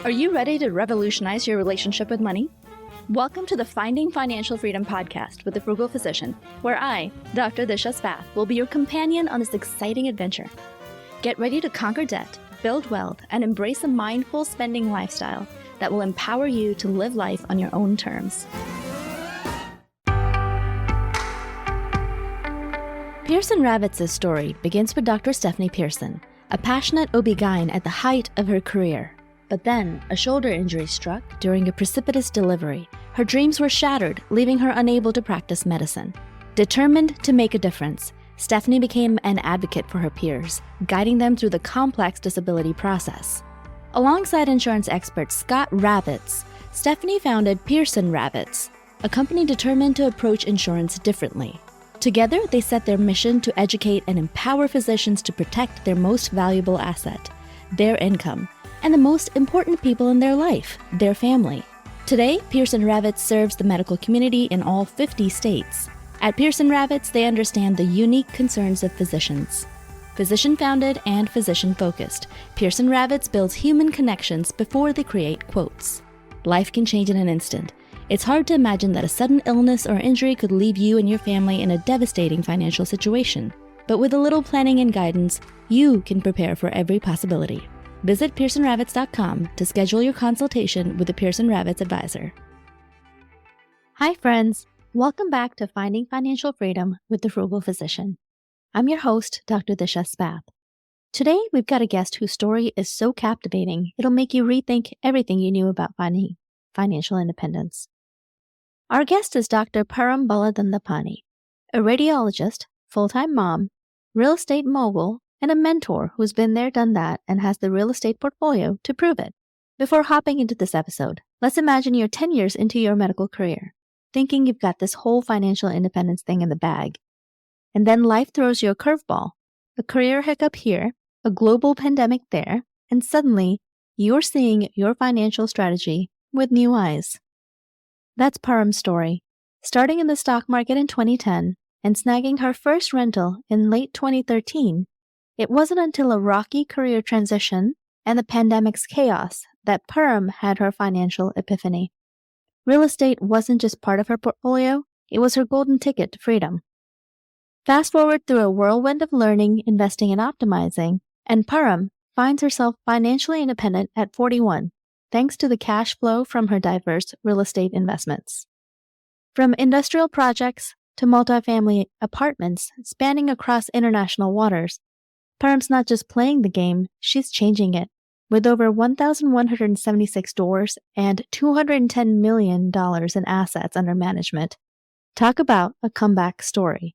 Are you ready to revolutionize your relationship with money? Welcome to the Finding Financial Freedom podcast with the Frugal Physician, where I, Dr. Disha Spath, will be your companion on this exciting adventure. Get ready to conquer debt, build wealth, and embrace a mindful spending lifestyle that will empower you to live life on your own terms. Pearson Ravitz' story begins with Dr. Stephanie Pearson, a passionate OB-GYN at the height of her career. But then, a shoulder injury struck during a precipitous delivery. Her dreams were shattered, leaving her unable to practice medicine. Determined to make a difference, Stephanie became an advocate for her peers, guiding them through the complex disability process. Alongside insurance expert Scott Ravitz, Stephanie founded Pearson Ravitz, a company determined to approach insurance differently. Together, they set their mission to educate and empower physicians to protect their most valuable asset, their income, and the most important people in their life, their family. Today, Pearson Ravitz serves the medical community in all 50 states. At Pearson Ravitz, they understand the unique concerns of physicians. Physician-founded and physician-focused, Pearson Ravitz builds human connections before they create quotes. Life can change in an instant. It's hard to imagine that a sudden illness or injury could leave you and your family in a devastating financial situation. But with a little planning and guidance, you can prepare for every possibility. Visit PearsonRavitz.com to schedule your consultation with a Pearson Ravitz advisor. Hi friends, welcome back to Finding Financial Freedom with the Frugal Physician. I'm your host, Dr. Disha Spath. Today, we've got a guest whose story is so captivating, it'll make you rethink everything you knew about finding financial independence. Our guest is Dr. Param Baladandapani, a radiologist, full-time mom, real estate mogul, and a mentor who's been there, done that, and has the real estate portfolio to prove it. Before hopping into this episode, let's imagine you're 10 years into your medical career, thinking you've got this whole financial independence thing in the bag. And then life throws you a curveball, a career hiccup here, a global pandemic there, and suddenly you're seeing your financial strategy with new eyes. That's Param's story. Starting in the stock market in 2010 and snagging her first rental in late 2013, it wasn't until a rocky career transition and the pandemic's chaos that Param had her financial epiphany. Real estate wasn't just part of her portfolio, it was her golden ticket to freedom. Fast forward through a whirlwind of learning, investing, and optimizing, and Param finds herself financially independent at 41, thanks to the cash flow from her diverse real estate investments. From industrial projects to multifamily apartments spanning across international waters, Param's not just playing the game, she's changing it. With over 1,176 doors and $210 million in assets under management. Talk about a comeback story.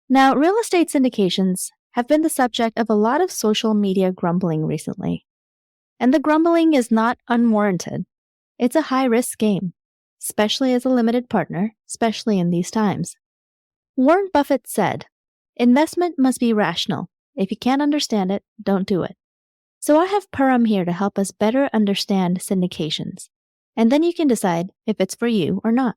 Now, real estate syndications have been the subject of a lot of social media grumbling recently. And the grumbling is not unwarranted. It's a high-risk game, especially as a limited partner, especially in these times. Warren Buffett said, "Investment must be rational. If you can't understand it, don't do it." So I have Param here to help us better understand syndications, and then you can decide if it's for you or not.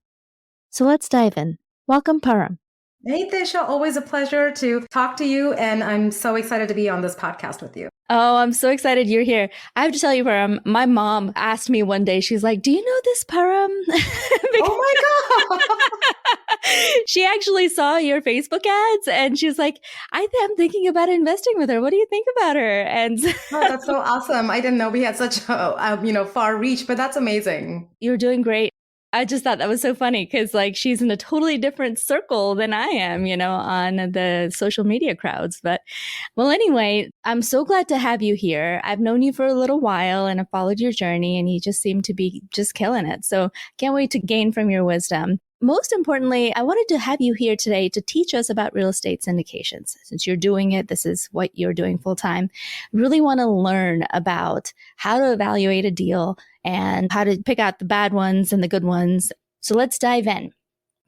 So let's dive in. Welcome, Param. Hey, Disha, always a pleasure to talk to you, and I'm so excited to be on this podcast with you. Oh, I'm so excited you're here. I have to tell you, Param, my mom asked me one day, she's like, "Do you know this Param?" Oh my God! She actually saw your Facebook ads and she's like, I'm thinking about investing with her. What do you think about her? And Oh, that's so awesome. I didn't know we had such a far reach, but that's amazing. You're doing great. I just thought that was so funny because she's in a totally different circle than I am, on the social media crowds. But well, anyway, I'm so glad to have you here. I've known you for a little while and I've followed your journey and you just seem to be just killing it. So can't wait to gain from your wisdom. Most importantly, I wanted to have you here today to teach us about real estate syndications. Since you're doing it, this is what you're doing full time. Really want to learn about how to evaluate a deal and how to pick out the bad ones and the good ones. So let's dive in.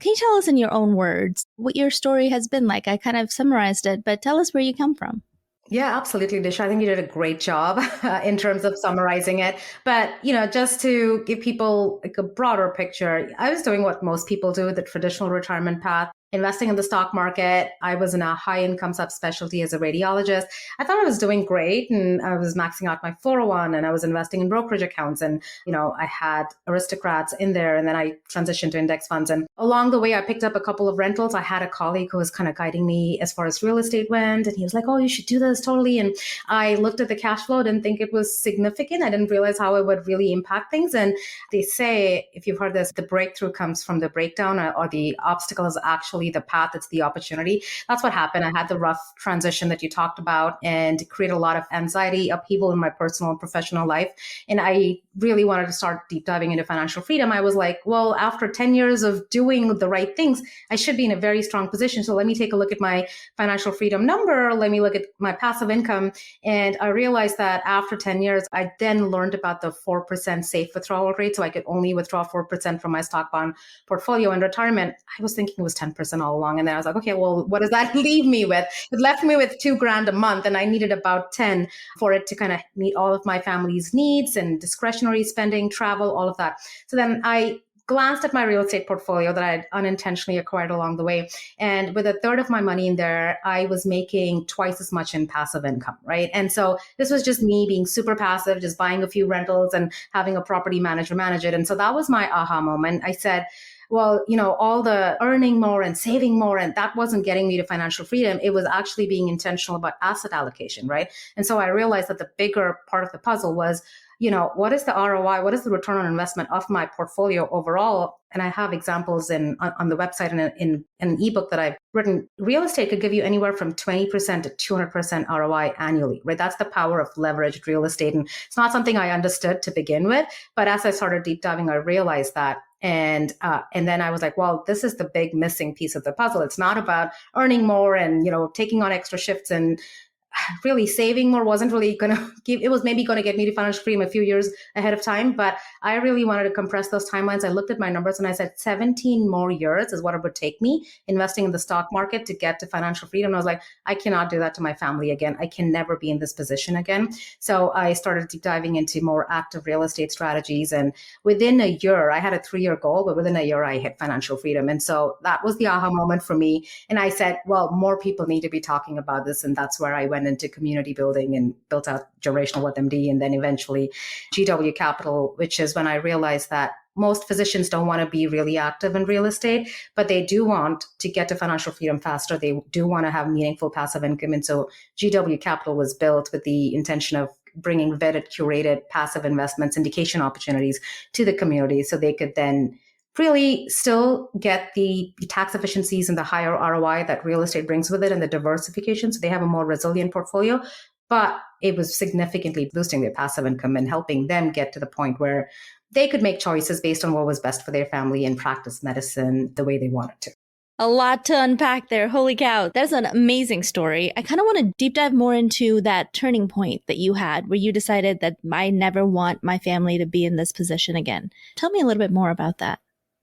Can you tell us in your own words what your story has been like? I kind of summarized it, but tell us where you come from. Yeah, absolutely, Disha. I think you did a great job in terms of summarizing it. But, just to give people a broader picture, I was doing what most people do, the traditional retirement path. investing in the stock market. I was in a high income subspecialty as a radiologist. I thought I was doing great, and I was maxing out my 401, and I was investing in brokerage accounts, and I had aristocrats in there, and then I transitioned to index funds. And along the way, I picked up a couple of rentals. I had a colleague who was kind of guiding me as far as real estate went, and he was like, "Oh, you should do this totally." And I looked at the cash flow, didn't think it was significant. I didn't realize how it would really impact things. And they say, if you've heard this, the breakthrough comes from the breakdown, or the obstacle is actually the path. It's the opportunity. That's what happened. I had the rough transition that you talked about and created a lot of anxiety, upheaval in my personal and professional life. And I really wanted to start deep diving into financial freedom. I was like, well, after 10 years of doing the right things, I should be in a very strong position. So let me take a look at my financial freedom number. Let me look at my passive income. And I realized that after 10 years, I then learned about the 4% safe withdrawal rate. So I could only withdraw 4% from my stock bond portfolio in retirement. I was thinking it was 10% all along. And then I was like, okay, well, what does that leave me with? It left me with $2,000 a month, and I needed about 10 for it to kind of meet all of my family's needs and discretionary spending, travel, all of that. So then I glanced at my real estate portfolio that I had unintentionally acquired along the way. And with a third of my money in there, I was making twice as much in passive income, right? And so this was just me being super passive, just buying a few rentals and having a property manager manage it. And so that was my aha moment. I said, well, all the earning more and saving more, and that wasn't getting me to financial freedom. It was actually being intentional about asset allocation, right? And so I realized that the bigger part of the puzzle was, what is the ROI? What is the return on investment of my portfolio overall? And I have examples on the website and in an ebook that I've written. Real estate could give you anywhere from 20% to 200% ROI annually, right? That's the power of leveraged real estate. And it's not something I understood to begin with, but as I started deep diving, I realized that. And then I was like, well, this is the big missing piece of the puzzle. It's not about earning more and, taking on extra shifts, and really saving more wasn't really going to it was maybe going to get me to financial freedom a few years ahead of time, but I really wanted to compress those timelines. I looked at my numbers and I said 17 more years is what it would take me investing in the stock market to get to financial freedom. And I was like, I cannot do that to my family again. I can never be in this position again. So I started deep diving into more active real estate strategies. And within a year, I had a 3-year goal, but within a year, I hit financial freedom. And so that was the aha moment for me. And I said, well, more people need to be talking about this. And that's where I went into community building and built out Generational with MD, and then eventually GW Capital, which is when I realized that most physicians don't want to be really active in real estate, but they do want to get to financial freedom faster. They do want to have meaningful passive income. And so GW Capital was built with the intention of bringing vetted, curated passive investment syndication opportunities to the community so they could then really still get the tax efficiencies and the higher ROI that real estate brings with it, and the diversification. So they have a more resilient portfolio, but it was significantly boosting their passive income and helping them get to the point where they could make choices based on what was best for their family and practice medicine the way they wanted to. A lot to unpack there. Holy cow. That's an amazing story. I kind of want to deep dive more into that turning point that you had where you decided that I never want my family to be in this position again. Tell me a little bit more about that.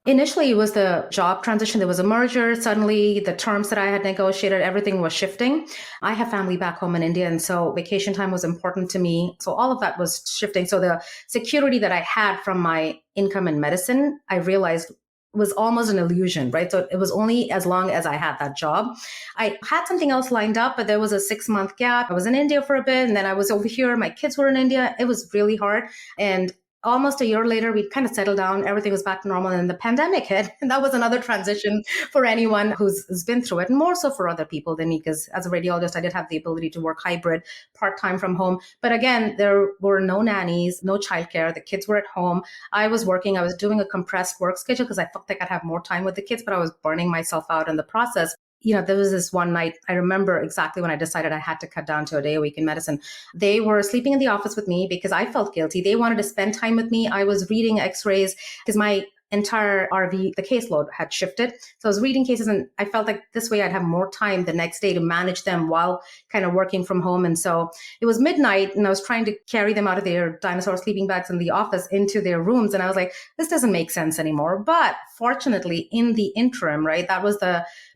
Initially, it was the job transition. There was a merger. Suddenly, the terms that I had negotiated, everything was shifting. I have family back home in India, and so vacation time was important to me. So all of that was shifting. So the security that I had from my income in medicine, I realized was almost an illusion, right? So it was only as long as I had that job. I had something else lined up, but there was a 6-month gap. I was in India for a bit, and then I was over here. My kids were in India. It was really hard. And almost a year later, we kind of settled down. Everything was back to normal. And then the pandemic hit. And that was another transition for anyone who's been through it, and more so for other people than me, because as a radiologist, I did have the ability to work hybrid, part-time from home. But again, there were no nannies, no childcare. The kids were at home. I was working. I was doing a compressed work schedule because I felt like I'd have more time with the kids, but I was burning myself out in the process. There was this one night, I remember exactly when I decided I had to cut down to a day a week in medicine. They were sleeping in the office with me because I felt guilty. They wanted to spend time with me. I was reading x-rays because my entire RV, the caseload had shifted. So I was reading cases, and I felt like this way I'd have more time the next day to manage them while kind of working from home. And so it was midnight, and I was trying to carry them out of their dinosaur sleeping bags in the office into their rooms. And I was like, this doesn't make sense anymore. But fortunately, in the interim, right, that was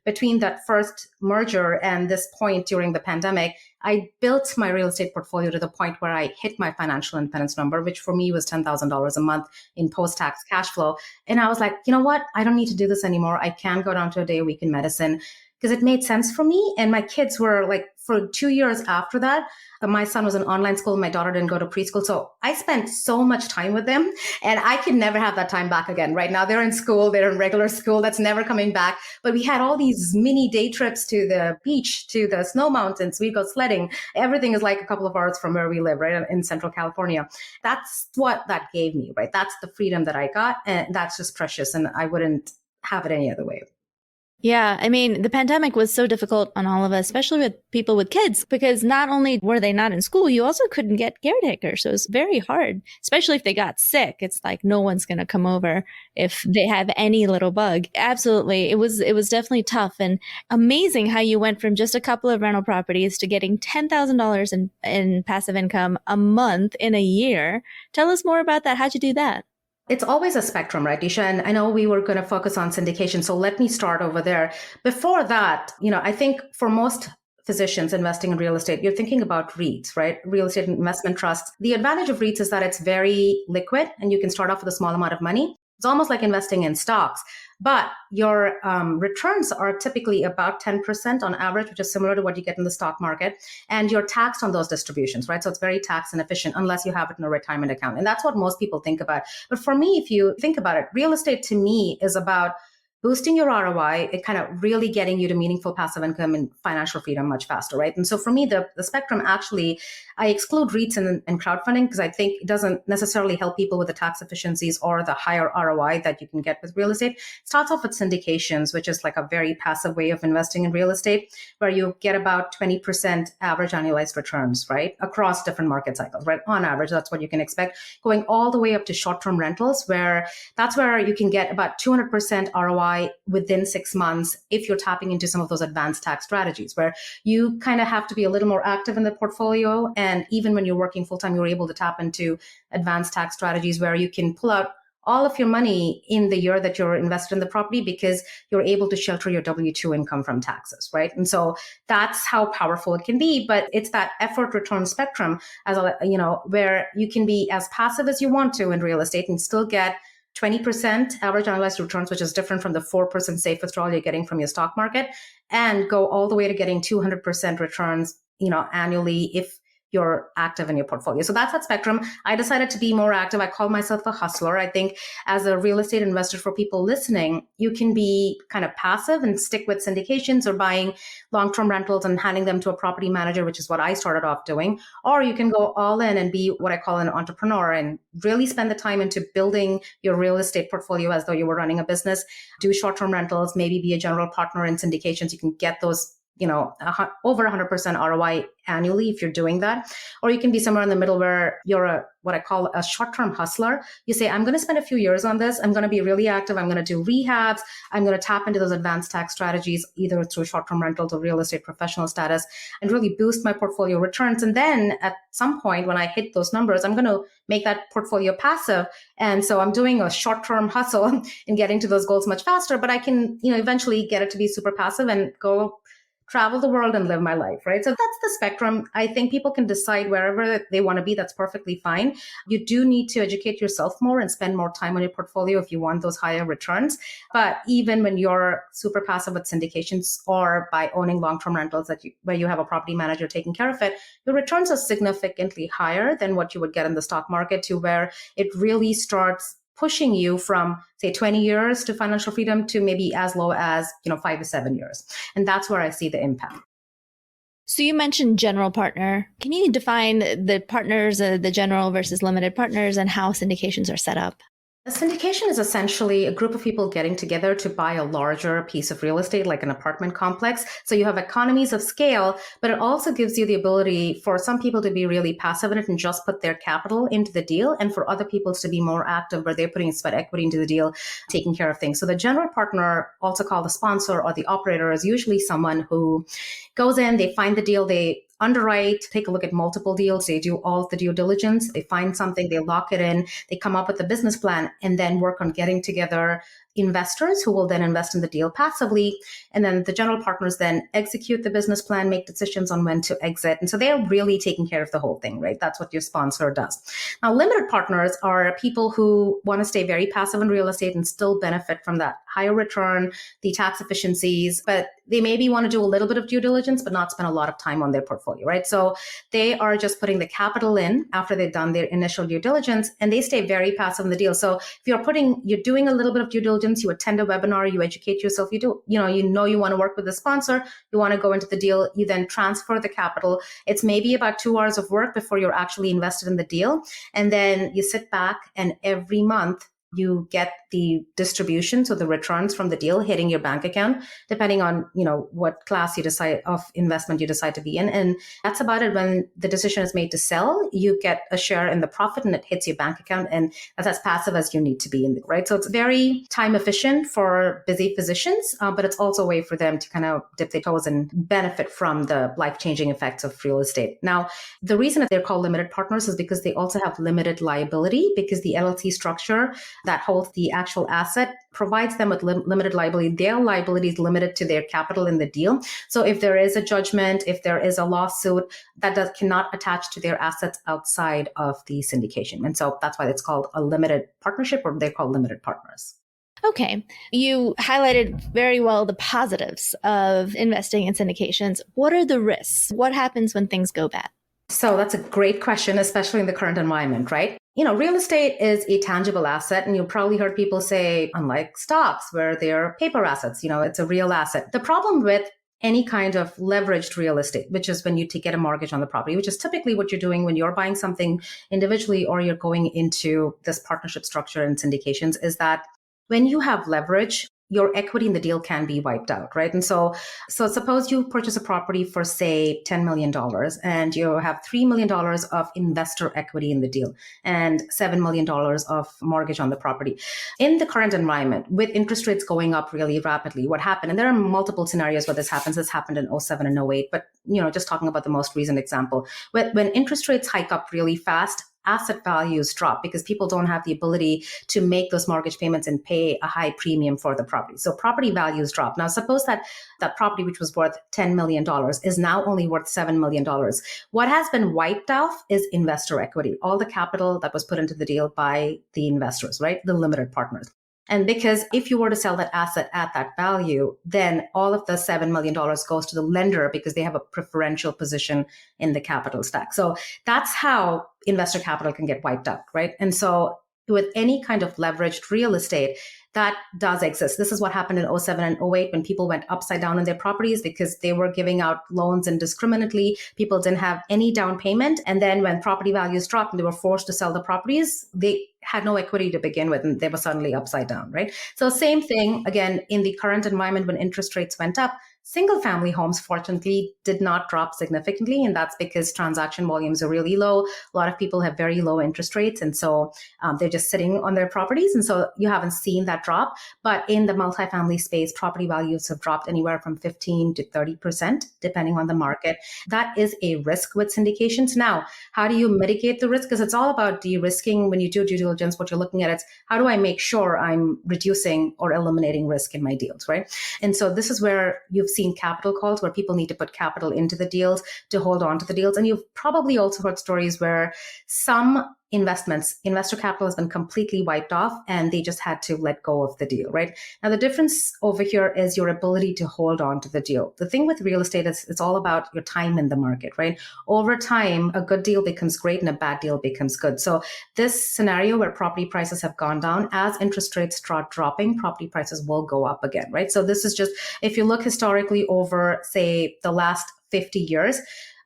between that first merger and this point during the pandemic, I built my real estate portfolio to the point where I hit my financial independence number, which for me was $10,000 a month in post-tax cash flow. And I was like, you know what? I don't need to do this anymore. I can go down to a day a week in medicine because it made sense for me. And my kids were like, for 2 years after that, my son was in online school. My daughter didn't go to preschool. So I spent so much time with them and I could never have that time back again. Right now they're in school, they're in regular school. That's never coming back. But we had all these mini day trips to the beach, to the snow mountains. We go sledding. Everything is like a couple of hours from where we live, right? In Central California. That's what that gave me, right? That's the freedom that I got. And that's just precious. And I wouldn't have it any other way. Yeah, I mean, the pandemic was so difficult on all of us, especially with people with kids, because not only were they not in school, you also couldn't get caretakers. So it was very hard, especially if they got sick. It's like no one's going to come over if they have any little bug. Absolutely. It was definitely tough and amazing how you went from just a couple of rental properties to getting $10,000 in passive income a month in a year. Tell us more about that. How'd you do that? It's always a spectrum, right, Disha? And I know we were going to focus on syndication. So let me start over there. Before that, I think for most physicians investing in real estate, you're thinking about REITs, right? Real estate investment trusts. The advantage of REITs is that it's very liquid and you can start off with a small amount of money. It's almost like investing in stocks, but your returns are typically about 10% on average, which is similar to what you get in the stock market. And you're taxed on those distributions, right? So it's very tax inefficient unless you have it in a retirement account. And that's what most people think about. But for me, if you think about it, real estate to me is about boosting your ROI, it kind of really getting you to meaningful passive income and financial freedom much faster, right? And so for me, the spectrum actually, I exclude REITs and crowdfunding because I think it doesn't necessarily help people with the tax efficiencies or the higher ROI that you can get with real estate. It starts off with syndications, which is like a very passive way of investing in real estate, where you get about 20% average annualized returns, right? Across different market cycles, right? On average, that's what you can expect. Going all the way up to short-term rentals, where that's where you can get about 200% ROI within 6 months if you're tapping into some of those advanced tax strategies where you kind of have to be a little more active in the portfolio. And even when you're working full-time, you're able to tap into advanced tax strategies where you can pull out all of your money in the year that you're invested in the property because you're able to shelter your W-2 income from taxes, right? And so that's how powerful it can be. But it's that effort return spectrum, where you can be as passive as you want to in real estate and still get 20% average annualized returns, which is different from the 4% safe withdrawal you're getting from your stock market, and go all the way to getting 200% returns, annually if you're active in your portfolio. So that's that spectrum. I decided to be more active. I call myself a hustler. I think as a real estate investor, for people listening, you can be kind of passive and stick with syndications or buying long-term rentals and handing them to a property manager, which is what I started off doing. Or you can go all in and be what I call an entrepreneur and really spend the time into building your real estate portfolio as though you were running a business, do short-term rentals, maybe be a general partner in syndications. You can get those over 100% ROI annually if you're doing that. Or you can be somewhere in the middle where you're what I call a short-term hustler. You say, I'm going to spend a few years on this. I'm going to be really active. I'm going to do rehabs. I'm going to tap into those advanced tax strategies, either through short-term rentals or real estate professional status, and really boost my portfolio returns. And then at some point when I hit those numbers, I'm going to make that portfolio passive. And so I'm doing a short-term hustle and getting to those goals much faster, but I can, eventually get it to be super passive and go travel the world and live my life, right? So that's the spectrum. I think people can decide wherever they want to be. That's perfectly fine. You do need to educate yourself more and spend more time on your portfolio if you want those higher returns. But even when you're super passive with syndications or by owning long-term rentals where you have a property manager taking care of it, your returns are significantly higher than what you would get in the stock market, to where it really starts pushing you from, say, 20 years to financial freedom to maybe as low as 5 to 7 years. And that's where I see the impact. So you mentioned general partner. Can you define the partners, the general versus limited partners, and how syndications are set up? A syndication is essentially a group of people getting together to buy a larger piece of real estate, like an apartment complex. So you have economies of scale, but it also gives you the ability for some people to be really passive in it and just put their capital into the deal, and for other people to be more active where they're putting sweat equity into the deal, taking care of things. So the general partner, also called the sponsor or the operator, is usually someone who goes in, they find the deal, they underwrite, take a look at multiple deals, they do all the due diligence, they find something, they lock it in, they come up with a business plan, and then work on getting together investors who will then invest in the deal passively. And then the general partners then execute the business plan, make decisions on when to exit. And so they're really taking care of the whole thing, right? That's what your sponsor does. Now, limited partners are people who want to stay very passive in real estate and still benefit from that higher return, the tax efficiencies, but they maybe want to do a little bit of due diligence, but not spend a lot of time on their portfolio, right? So they are just putting the capital in after they've done their initial due diligence, and they stay very passive in the deal. So if you're doing a little bit of due diligence, you attend a webinar, you educate yourself, you you want to work with the sponsor, you want to go into the deal, you then transfer the capital. It's maybe about 2 hours of work before you're actually invested in the deal. And then you sit back and every month you get the distribution, so the returns from the deal hitting your bank account, depending on, what class you decide of investment you decide to be in. And that's about it. When the decision is made to sell, you get a share in the profit and it hits your bank account. And that's as passive as you need to be in, right? So it's very time efficient for busy physicians, but it's also a way for them to kind of dip their toes and benefit from the life-changing effects of real estate. Now, the reason that they're called limited partners is because they also have limited liability, because the LLC structure that holds the actual asset provides them with limited liability. Their liability is limited to their capital in the deal. So if there is a judgment, if there is a lawsuit, that cannot attach to their assets outside of the syndication. And so that's why it's called a limited partnership, or they're called limited partners. Okay. You highlighted very well the positives of investing in syndications. What are the risks? What happens when things go bad? So that's a great question, especially in the current environment, right? Real estate is a tangible asset, and you've probably heard people say, unlike stocks where they're paper assets, it's a real asset. The problem with any kind of leveraged real estate, which is when you get a mortgage on the property, which is typically what you're doing when you're buying something individually or you're going into this partnership structure and syndications, is that when you have leverage, your equity in the deal can be wiped out, right? And so suppose you purchase a property for, say, $10 million, and you have $3 million of investor equity in the deal and $7 million of mortgage on the property. In the current environment, with interest rates going up really rapidly, what happened, and there are multiple scenarios where this happens. This happened in 07 and 08, but just talking about the most recent example, when interest rates hike up really fast, asset values drop because people don't have the ability to make those mortgage payments and pay a high premium for the property. So property values drop. Now, suppose that property, which was worth $10 million, is now only worth $7 million. What has been wiped off is investor equity, all the capital that was put into the deal by the investors, right? The limited partners. And because if you were to sell that asset at that value, then all of the $7 million goes to the lender because they have a preferential position in the capital stack. So that's how investor capital can get wiped out, right? And so with any kind of leveraged real estate, that does exist. This is what happened in 07 and 08 when people went upside down in their properties because they were giving out loans indiscriminately. People didn't have any down payment. And then when property values dropped and they were forced to sell the properties, they had no equity to begin with, and they were suddenly upside down, right? So same thing, again, in the current environment when interest rates went up, single family homes, fortunately, did not drop significantly. And that's because transaction volumes are really low. A lot of people have very low interest rates. And so they're just sitting on their properties. And so you haven't seen that drop. But in the multifamily space, property values have dropped anywhere from 15 to 30%, depending on the market. That is a risk with syndications. Now, how do you mitigate the risk? Because it's all about de-risking. When you do due diligence, what you're looking at is how do I make sure I'm reducing or eliminating risk in my deals, right? And so this is where you've seen capital calls where people need to put capital into the deals to hold on to the deals. And you've probably also heard stories where some investor capital has been completely wiped off and they just had to let go of the deal, right? Now, the difference over here is your ability to hold on to the deal. The thing with real estate is it's all about your time in the market, right? Over time, a good deal becomes great and a bad deal becomes good. So this scenario where property prices have gone down, as interest rates start dropping, property prices will go up again, right? So this is just, if you look historically over, say, the last 50 years,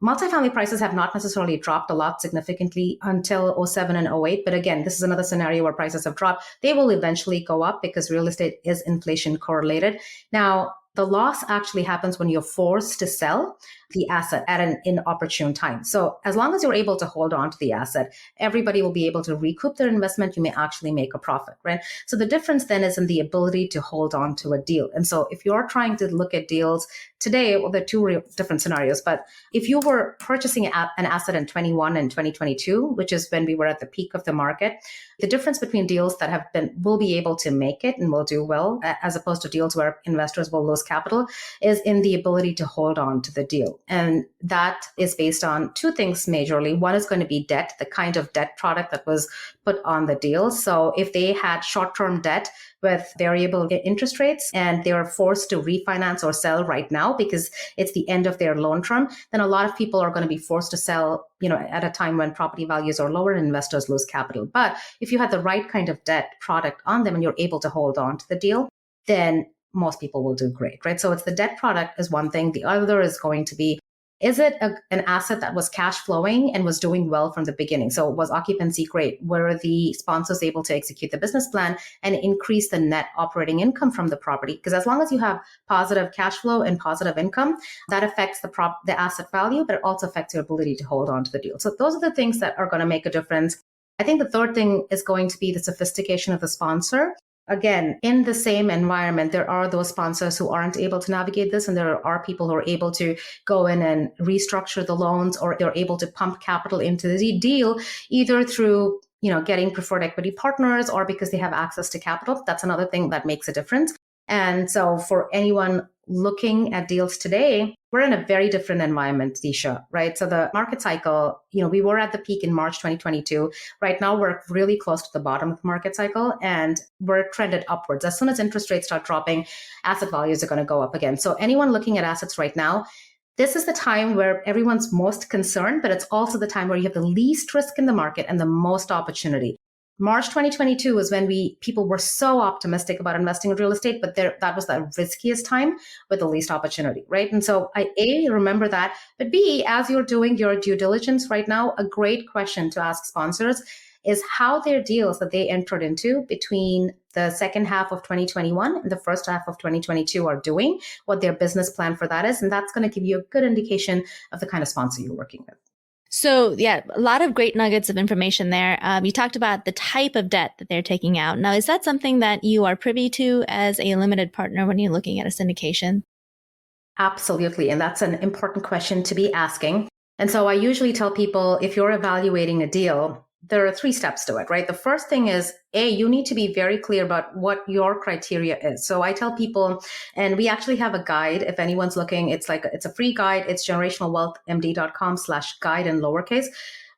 multifamily prices have not necessarily dropped a lot significantly until 07 and 08. But again, this is another scenario where prices have dropped. They will eventually go up because real estate is inflation correlated. Now, The loss actually happens when you're forced to sell the asset at an inopportune time. So as long as you're able to hold on to the asset, everybody will be able to recoup their investment. You may actually make a profit, right? So the difference then is in the ability to hold on to a deal. And so if you're trying to look at deals today, well, there are two different scenarios. But if you were purchasing an asset in 21 and 2022, which is when we were at the peak of the market, the difference between deals that will be able to make it and will do well, as opposed to deals where investors will lose capital, is in the ability to hold on to the deal. And that is based on two things majorly. One is going to be debt, the kind of debt product that was put on the deal. So if they had short-term debt with variable interest rates and they were forced to refinance or sell right now because it's the end of their loan term, then a lot of people are going to be forced to sell, at a time when property values are lower and investors lose capital. But if you had the right kind of debt product on them and you're able to hold on to the deal, then most people will do great, right? So it's the debt product is one thing. The other is going to be, is it an asset that was cash flowing and was doing well from the beginning? So was occupancy great? Were the sponsors able to execute the business plan and increase the net operating income from the property? Because as long as you have positive cash flow and positive income, that affects the asset value, but it also affects your ability to hold on to the deal. So those are the things that are going to make a difference. I think the third thing is going to be the sophistication of the sponsor. Again, in the same environment, there are those sponsors who aren't able to navigate this, and there are people who are able to go in and restructure the loans, or they're able to pump capital into the deal, either through getting preferred equity partners or because they have access to capital. That's another thing that makes a difference. And so for anyone looking at deals today, we're in a very different environment, Disha, right? So the market cycle, we were at the peak in March 2022. Right now, we're really close to the bottom of the market cycle and we're trended upwards. As soon as interest rates start dropping, asset values are going to go up again. So anyone looking at assets right now, this is the time where everyone's most concerned, but it's also the time where you have the least risk in the market and the most opportunity. March 2022 was when people were so optimistic about investing in real estate, but that was the riskiest time with the least opportunity, right? And so A, remember that, but B, as you're doing your due diligence right now, a great question to ask sponsors is how their deals that they entered into between the second half of 2021 and the first half of 2022 are doing, what their business plan for that is. And that's going to give you a good indication of the kind of sponsor you're working with. So yeah, a lot of great nuggets of information there. You talked about the type of debt that they're taking out. Now, is that something that you are privy to as a limited partner when you're looking at a syndication? Absolutely. And that's an important question to be asking. And so I usually tell people, if you're evaluating a deal, there are 3 steps to it, right? The first thing is, A, you need to be very clear about what your criteria is. So I tell people, and we actually have a guide. If anyone's looking, it's a free guide. It's generationalwealthmd.com/guide in lowercase,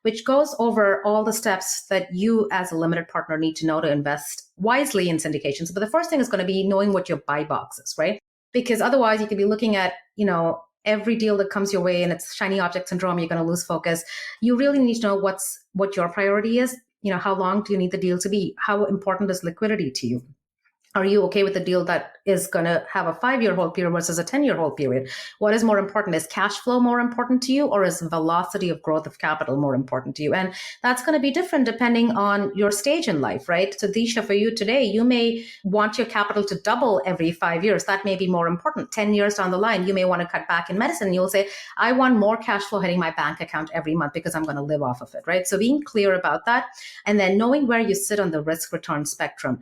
which goes over all the steps that you as a limited partner need to know to invest wisely in syndications. But the first thing is going to be knowing what your buy box is, right? Because otherwise you could be looking at, every deal that comes your way and it's shiny object syndrome, you're going to lose focus. You really need to know what your priority is. How long do you need the deal to be? How important is liquidity to you? Are you okay with a deal that is going to have a 5-year hold period versus a 10-year hold period? What is more important? Is cash flow more important to you, or is velocity of growth of capital more important to you? And that's going to be different depending on your stage in life, right? So Disha, for you today, you may want your capital to double every 5 years. That may be more important. 10 years down the line, you may want to cut back in medicine. You'll say, I want more cash flow hitting my bank account every month because I'm going to live off of it, right? So being clear about that, and then knowing where you sit on the risk return spectrum.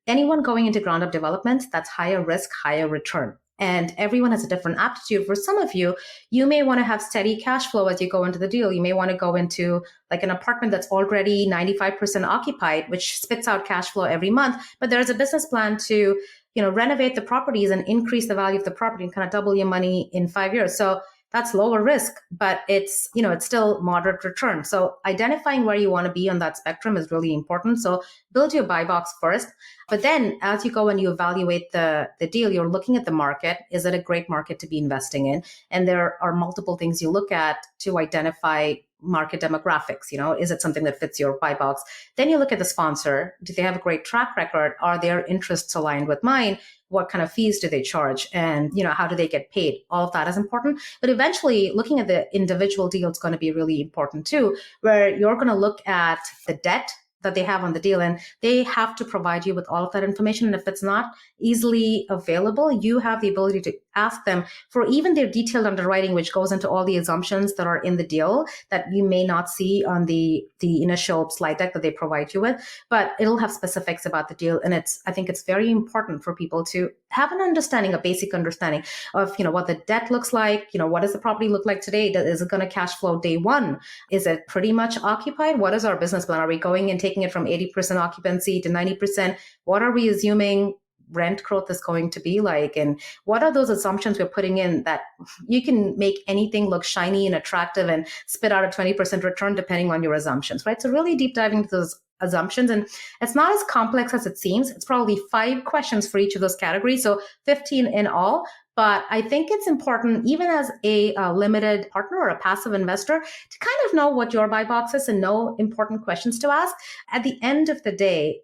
Anyone going into ground up development, that's higher risk, higher return. And everyone has a different aptitude. For some of you, you may want to have steady cash flow as you go into the deal. You may want to go into like an apartment that's already 95% occupied, which spits out cash flow every month. But there's a business plan to, renovate the properties and increase the value of the property and kind of double your money in 5 years. So that's lower risk, but it's still moderate return. So identifying where you want to be on that spectrum is really important. So build your buy box first. But then as you go and you evaluate the deal, you're looking at the market. Is it a great market to be investing in? And there are multiple things you look at to identify market demographics. Is it something that fits your buy box? Then you look at the sponsor. Do they have a great track record? Are their interests aligned with mine? What kind of fees do they charge? And, how do they get paid? All of that is important. But eventually looking at the individual deal is going to be really important too, where you're going to look at the debt that they have on the deal, and they have to provide you with all of that information. And if it's not easily available, you have the ability to ask them for even their detailed underwriting, which goes into all the assumptions that are in the deal that you may not see on the initial slide deck that they provide you with, but it'll have specifics about the deal. And I think it's very important for people to have an understanding, a basic understanding of, what the debt looks like, what does the property look like today? Is it going to cash flow day one? Is it pretty much occupied? What is our business plan? Are we going and taking it from 80% occupancy to 90%? What are we assuming rent growth is going to be like? And what are those assumptions we're putting in that you can make anything look shiny and attractive and spit out a 20% return depending on your assumptions, right? So really deep diving into those assumptions. And it's not as complex as it seems. It's probably 5 questions for each of those categories. So 15 in all. But I think it's important, even as a limited partner or a passive investor, to kind of know what your buy box is and know important questions to ask. At the end of the day,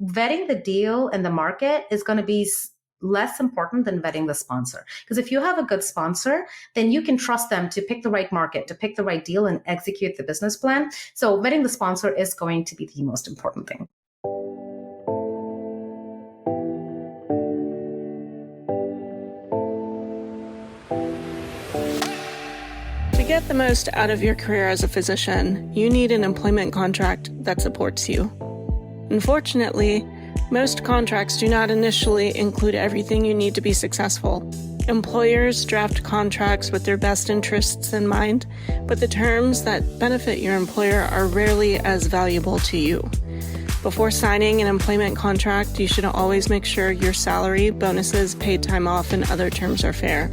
vetting the deal and the market is going to be less important than vetting the sponsor. Because if you have a good sponsor, then you can trust them to pick the right market, to pick the right deal and execute the business plan. So vetting the sponsor is going to be the most important thing. To get the most out of your career as a physician, you need an employment contract that supports you. Unfortunately, most contracts do not initially include everything you need to be successful. Employers draft contracts with their best interests in mind, but the terms that benefit your employer are rarely as valuable to you. Before signing an employment contract, you should always make sure your salary, bonuses, paid time off, and other terms are fair.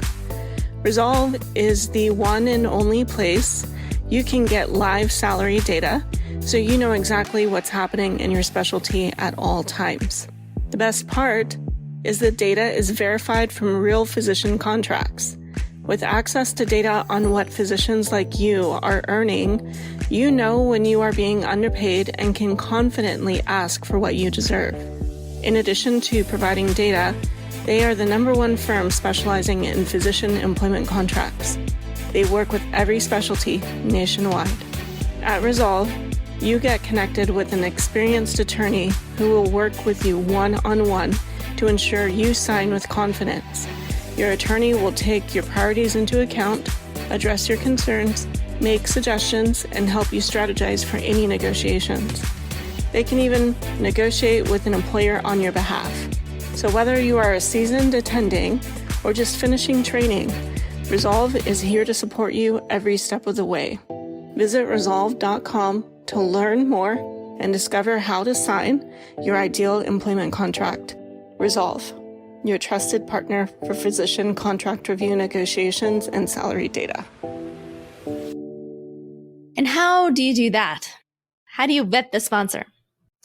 Resolve is the one and only place you can get live salary data, so you know exactly what's happening in your specialty at all times. The best part is that data is verified from real physician contracts. With access to data on what physicians like you are earning, you know when you are being underpaid and can confidently ask for what you deserve. In addition to providing data, they are the #1 firm specializing in physician employment contracts. They work with every specialty nationwide. At Resolve, you get connected with an experienced attorney who will work with you one-on-one to ensure you sign with confidence. Your attorney will take your priorities into account, address your concerns, make suggestions, and help you strategize for any negotiations. They can even negotiate with an employer on your behalf. So whether you are a seasoned attending or just finishing training, Resolve is here to support you every step of the way. Visit resolve.com to learn more and discover how to sign your ideal employment contract. Resolve, your trusted partner for physician contract review negotiations and salary data. And how do you do that? How do you vet the sponsor?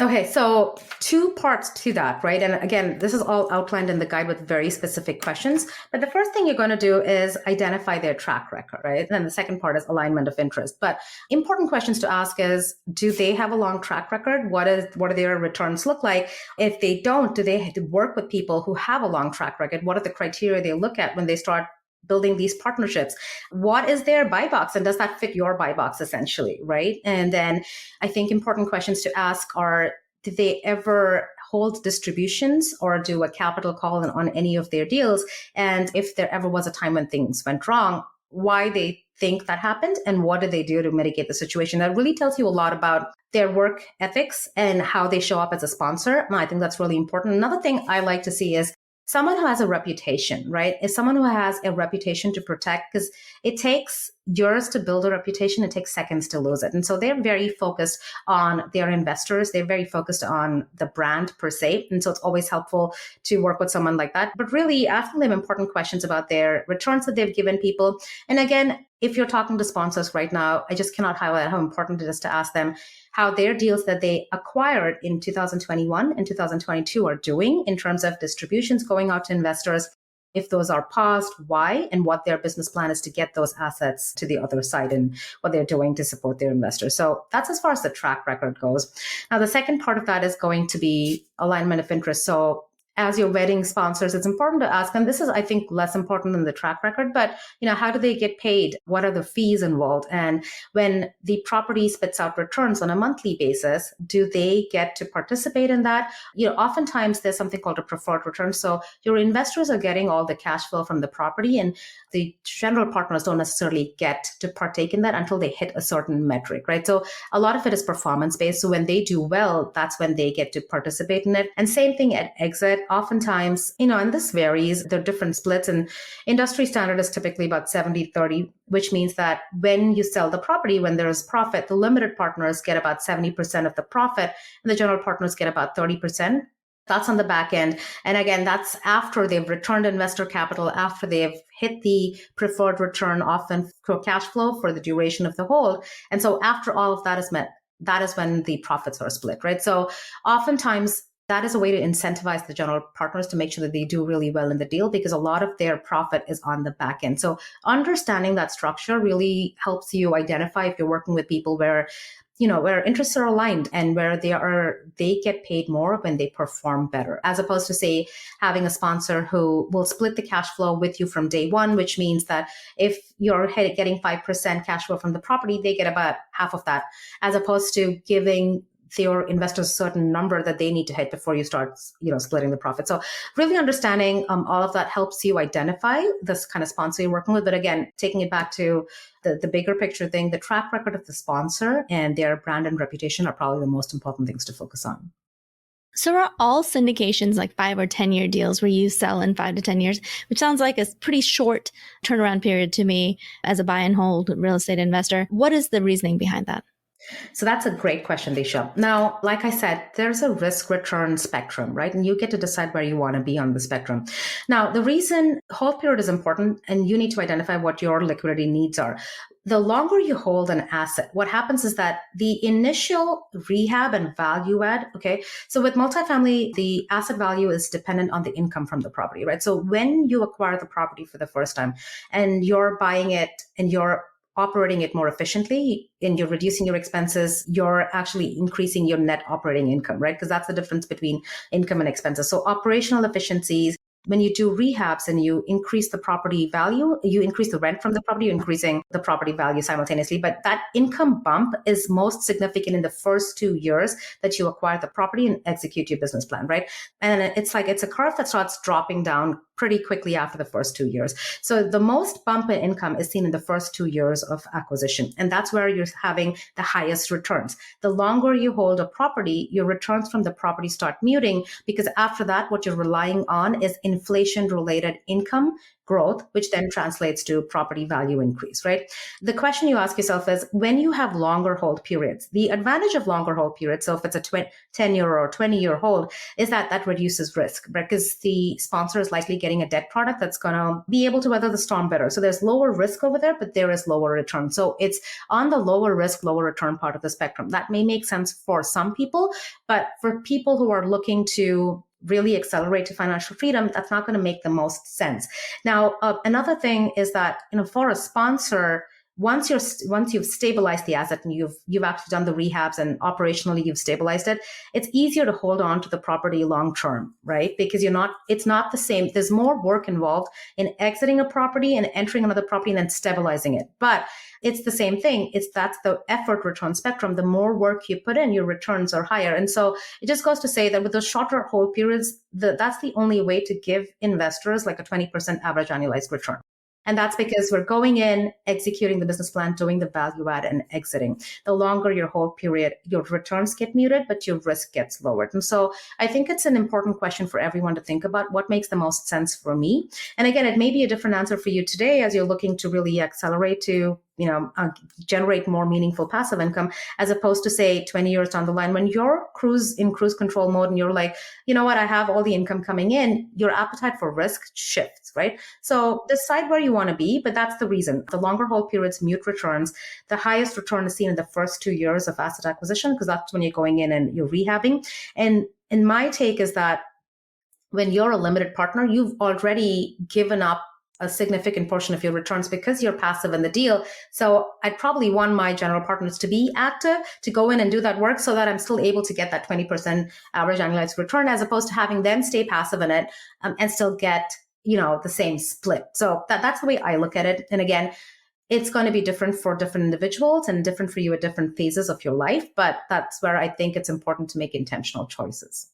Okay, so 2 parts to that, right? And again, this is all outlined in the guide with very specific questions. But the first thing you're going to do is identify their track record, right? And then the second part is alignment of interest. But important questions to ask is, do they have a long track record? What do their returns look like? If they don't, do they have to work with people who have a long track record? What are the criteria they look at when they start building these partnerships? What is their buy box, and does that fit your buy box essentially, right? And then I think important questions to ask are, did they ever hold distributions or do a capital call on any of their deals? And if there ever was a time when things went wrong, why they think that happened and what did they do to mitigate the situation? That really tells you a lot about their work ethics and how they show up as a sponsor. I think that's really important. Another thing I like to see is someone who has a reputation, right? Is someone who has a reputation to protect, because it takes years to build a reputation. It takes seconds to lose it. And so they're very focused on their investors. They're very focused on the brand per se. And so it's always helpful to work with someone like that, but really asking them important questions about their returns that they've given people. And again, if you're talking to sponsors right now, I just cannot highlight how important it is to ask them how their deals that they acquired in 2021 and 2022 are doing in terms of distributions going out to investors. If those are paused, why, and what their business plan is to get those assets to the other side and what they're doing to support their investors. So that's as far as the track record goes. Now, the second part of that is going to be alignment of interest. So as your wedding sponsors, it's important to ask, and this is, I think, less important than the track record, but, how do they get paid? What are the fees involved? And when the property spits out returns on a monthly basis, do they get to participate in that? Oftentimes there's something called a preferred return. So your investors are getting all the cash flow from the property, and the general partners don't necessarily get to partake in that until they hit a certain metric, right? So a lot of it is performance based. So when they do well, that's when they get to participate in it. And same thing at exit. Oftentimes, and this varies, there are different splits, and industry standard is typically about 70-30, which means that when you sell the property, when there is profit, the limited partners get about 70% of the profit and the general partners get about 30%. That's on the back end. And again, that's after they've returned investor capital, after they've hit the preferred return, often for cash flow for the duration of the hold. And so after all of that is met, that is when the profits are split, right? So oftentimes that is a way to incentivize the general partners to make sure that they do really well in the deal, because a lot of their profit is on the back end. So understanding that structure really helps you identify if you're working with people where interests are aligned and where they get paid more when they perform better, as opposed to, say, having a sponsor who will split the cash flow with you from day one, which means that if you're getting 5% cash flow from the property, they get about half of that, as opposed to giving your investors a certain number that they need to hit before you start, splitting the profit. So really understanding all of that helps you identify this kind of sponsor you're working with. But again, taking it back to the bigger picture thing, the track record of the sponsor and their brand and reputation are probably the most important things to focus on. So are all syndications like 5 or 10-year deals where you sell in 5 to 10 years, which sounds like a pretty short turnaround period to me as a buy and hold real estate investor? What is the reasoning behind that? So that's a great question, Disha. Now, like I said, there's a risk return spectrum, right? And you get to decide where you want to be on the spectrum. Now, the reason hold period is important, and you need to identify what your liquidity needs are. The longer you hold an asset, what happens is that the initial rehab and value add, okay? So with multifamily, the asset value is dependent on the income from the property, right? So when you acquire the property for the first time and you're buying it and you're operating it more efficiently and you're reducing your expenses, you're actually increasing your net operating income, right? Because that's the difference between income and expenses. So operational efficiencies, when you do rehabs and you increase the property value, you increase the rent from the property, you're increasing the property value simultaneously. But that income bump is most significant in the first 2 years that you acquire the property and execute your business plan, right? And it's a curve that starts dropping down pretty quickly after the first 2 years. So the most bump in income is seen in the first 2 years of acquisition. And that's where you're having the highest returns. The longer you hold a property, your returns from the property start muting, because after that, what you're relying on is inflation-related income growth, which then translates to property value increase, right? The question you ask yourself is, when you have longer hold periods, the advantage of longer hold periods, so if it's a 10-year or 20-year hold, is that reduces risk, because the sponsor is likely getting a debt product that's going to be able to weather the storm better. So there's lower risk over there, but there is lower return. So it's on the lower risk, lower return part of the spectrum. That may make sense for some people, but for people who are looking to really accelerate to financial freedom, that's not going to make the most sense. Now, another thing is that, for a sponsor, once you've stabilized the asset and you've actually done the rehabs and operationally you've stabilized it, it's easier to hold on to the property long term, right? Because it's not the same. There's more work involved in exiting a property and entering another property and then stabilizing it. But it's the same thing. That's the effort return spectrum. The more work you put in, your returns are higher. And so it just goes to say that with the shorter hold periods, that's the only way to give investors like a 20% average annualized return. And that's because we're going in, executing the business plan, doing the value add and exiting. The longer your hold period, your returns get muted, but your risk gets lowered. And so I think it's an important question for everyone to think about what makes the most sense for me. And again, it may be a different answer for you today as you're looking to really accelerate to generate more meaningful passive income, as opposed to, say, 20 years down the line when you're in cruise control mode and you're like, you know what, I have all the income coming in, your appetite for risk shifts, right? So decide where you want to be, but that's the reason. The longer hold periods mute returns. The highest return is seen in the first 2 years of asset acquisition, because that's when you're going in and you're rehabbing. And my take is that when you're a limited partner, you've already given up a significant portion of your returns because you're passive in the deal. So I'd probably want my general partners to be active, to go in and do that work so that I'm still able to get that 20% average annualized return, as opposed to having them stay passive in it and still get, the same split. So that's the way I look at it. And again, it's going to be different for different individuals and different for you at different phases of your life. But that's where I think it's important to make intentional choices.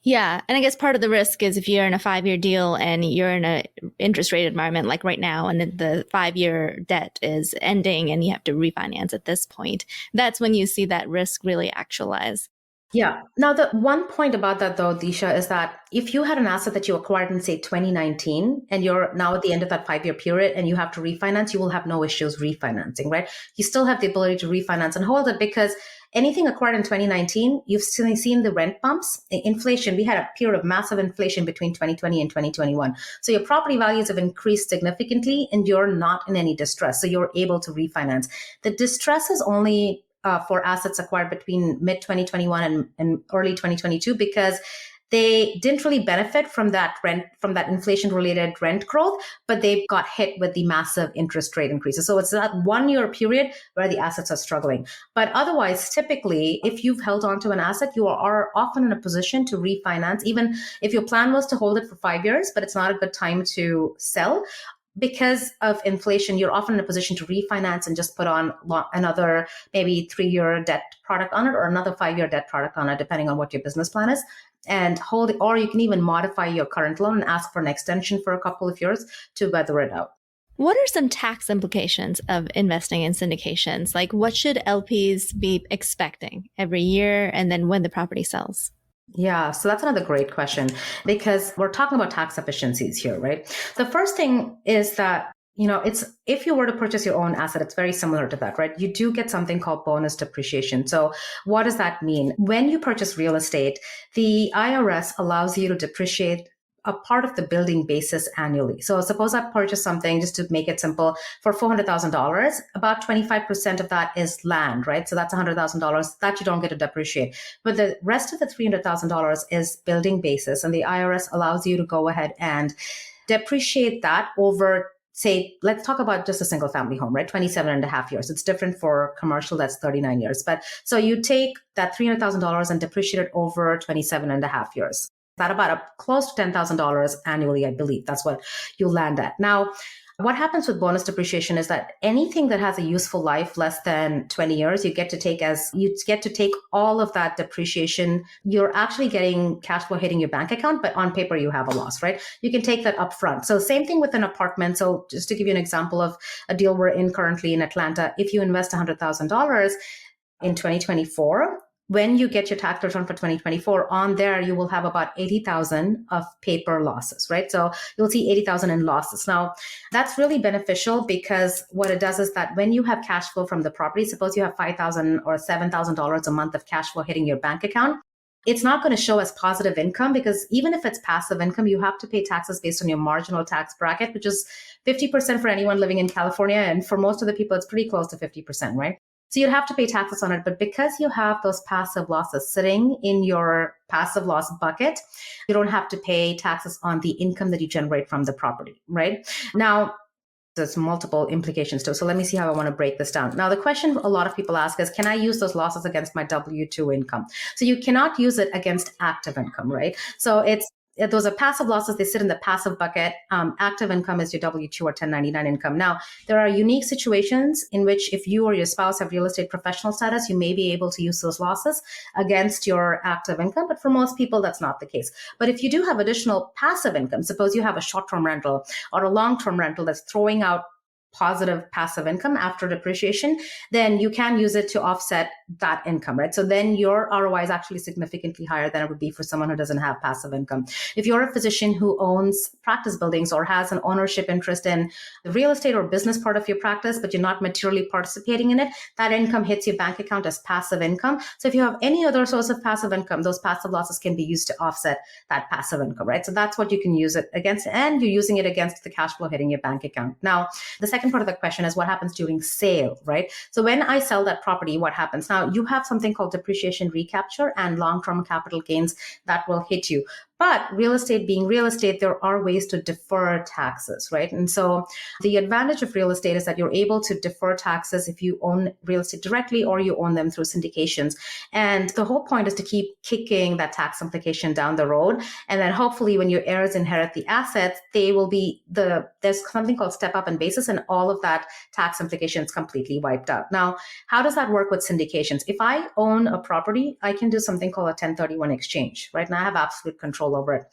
Yeah. And I guess part of the risk is if you're in a 5-year deal and you're in an interest rate environment like right now, and the 5-year debt is ending and you have to refinance at this point, that's when you see that risk really actualize. Yeah. Now, the one point about that, though, Disha, is that if you had an asset that you acquired in, say, 2019, and you're now at the end of that 5-year period and you have to refinance, you will have no issues refinancing, right? You still have the ability to refinance and hold it because anything acquired in 2019, you've still seen the rent bumps. Inflation, we had a period of massive inflation between 2020 and 2021. So your property values have increased significantly and you're not in any distress. So you're able to refinance. The distress is only for assets acquired between mid-2021 and early 2022 because they didn't really benefit from that inflation-related rent growth, but they got hit with the massive interest rate increases. So it's that 1-year period where the assets are struggling. But otherwise, typically, if you've held on to an asset, you are often in a position to refinance, even if your plan was to hold it for 5 years, but it's not a good time to sell. Because of inflation, you're often in a position to refinance and just put on another maybe 3-year debt product on it or another 5-year debt product on it, depending on what your business plan is, and hold it. Or you can even modify your current loan and ask for an extension for a couple of years to weather it out. What are some tax implications of investing in syndications? Like, what should LPs be expecting every year and then when the property sells? Yeah, so that's another great question because we're talking about tax efficiencies here, right? The first thing is that, it's if you were to purchase your own asset, it's very similar to that, right? You do get something called bonus depreciation. So what does that mean? When you purchase real estate, the IRS allows you to depreciate a part of the building basis annually. So suppose I purchase something, just to make it simple, for $400,000, about 25% of that is land, right? So that's $100,000 that you don't get to depreciate. But the rest of the $300,000 is building basis, and the IRS allows you to go ahead and depreciate that over, say, let's talk about just a single family home, right? 27 and a half years. It's different for commercial, that's 39 years. But so you take that $300,000 and depreciate it over 27 and a half years. That about close to $10,000 annually, I believe. That's what you land at. Now, what happens with bonus depreciation is that anything that has a useful life less than 20 years, you get to take all of that depreciation. You're actually getting cash flow hitting your bank account, but on paper you have a loss, right? You can take that upfront. So same thing with an apartment. So just to give you an example of a deal we're in currently in Atlanta, if you invest $100,000 in 2024, when you get your tax return for 2024, on there, you will have about 80,000 of paper losses, right? So you'll see 80,000 in losses. Now, that's really beneficial because what it does is that when you have cash flow from the property, suppose you have $5,000 or $7,000 a month of cash flow hitting your bank account, it's not going to show as positive income because even if it's passive income, you have to pay taxes based on your marginal tax bracket, which is 50% for anyone living in California. And for most of the people, it's pretty close to 50%, right? So you'd have to pay taxes on it. But because you have those passive losses sitting in your passive loss bucket, you don't have to pay taxes on the income that you generate from the property, right? Now, there's multiple implications too. So let me see how I want to break this down. Now, the question a lot of people ask is, can I use those losses against my W-2 income? So you cannot use it against active income, right? So those are passive losses. They sit in the passive bucket. Active income is your W-2 or 1099 income. Now, there are unique situations in which if you or your spouse have real estate professional status, you may be able to use those losses against your active income. But for most people, that's not the case. But if you do have additional passive income, suppose you have a short-term rental or a long-term rental that's throwing out positive passive income after depreciation, then you can use it to offset that income, right? So then your ROI is actually significantly higher than it would be for someone who doesn't have passive income. If you're a physician who owns practice buildings or has an ownership interest in the real estate or business part of your practice, but you're not materially participating in it, that income hits your bank account as passive income. So if you have any other source of passive income, those passive losses can be used to offset that passive income, right? So that's what you can use it against, and you're using it against the cash flow hitting your bank account. Now, the second second part of the question is what happens during sale, right? So when I sell that property, what happens? Now you have something called depreciation recapture and long-term capital gains that will hit you. But real estate being real estate, there are ways to defer taxes, right? And so the advantage of real estate is that you're able to defer taxes if you own real estate directly or you own them through syndications. And the whole point is to keep kicking that tax implication down the road. And then hopefully when your heirs inherit the assets, there's something called step up in basis, and all of that tax implication is completely wiped out. Now, how does that work with syndications? If I own a property, I can do something called a 1031 exchange, right? And I have absolute control over it.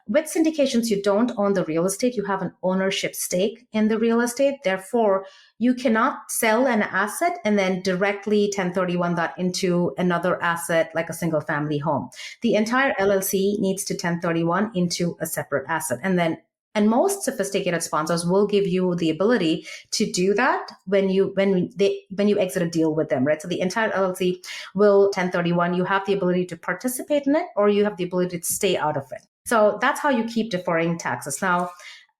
With syndications, you don't own the real estate. You have an ownership stake in the real estate. Therefore, you cannot sell an asset and then directly 1031 that into another asset like a single family home. The entire LLC needs to 1031 into a separate asset. And most sophisticated sponsors will give you the ability to do that when you exit a deal with them, right? So the entire LLC will 1031. You have the ability to participate in it, or you have the ability to stay out of it. So that's how you keep deferring taxes. Now,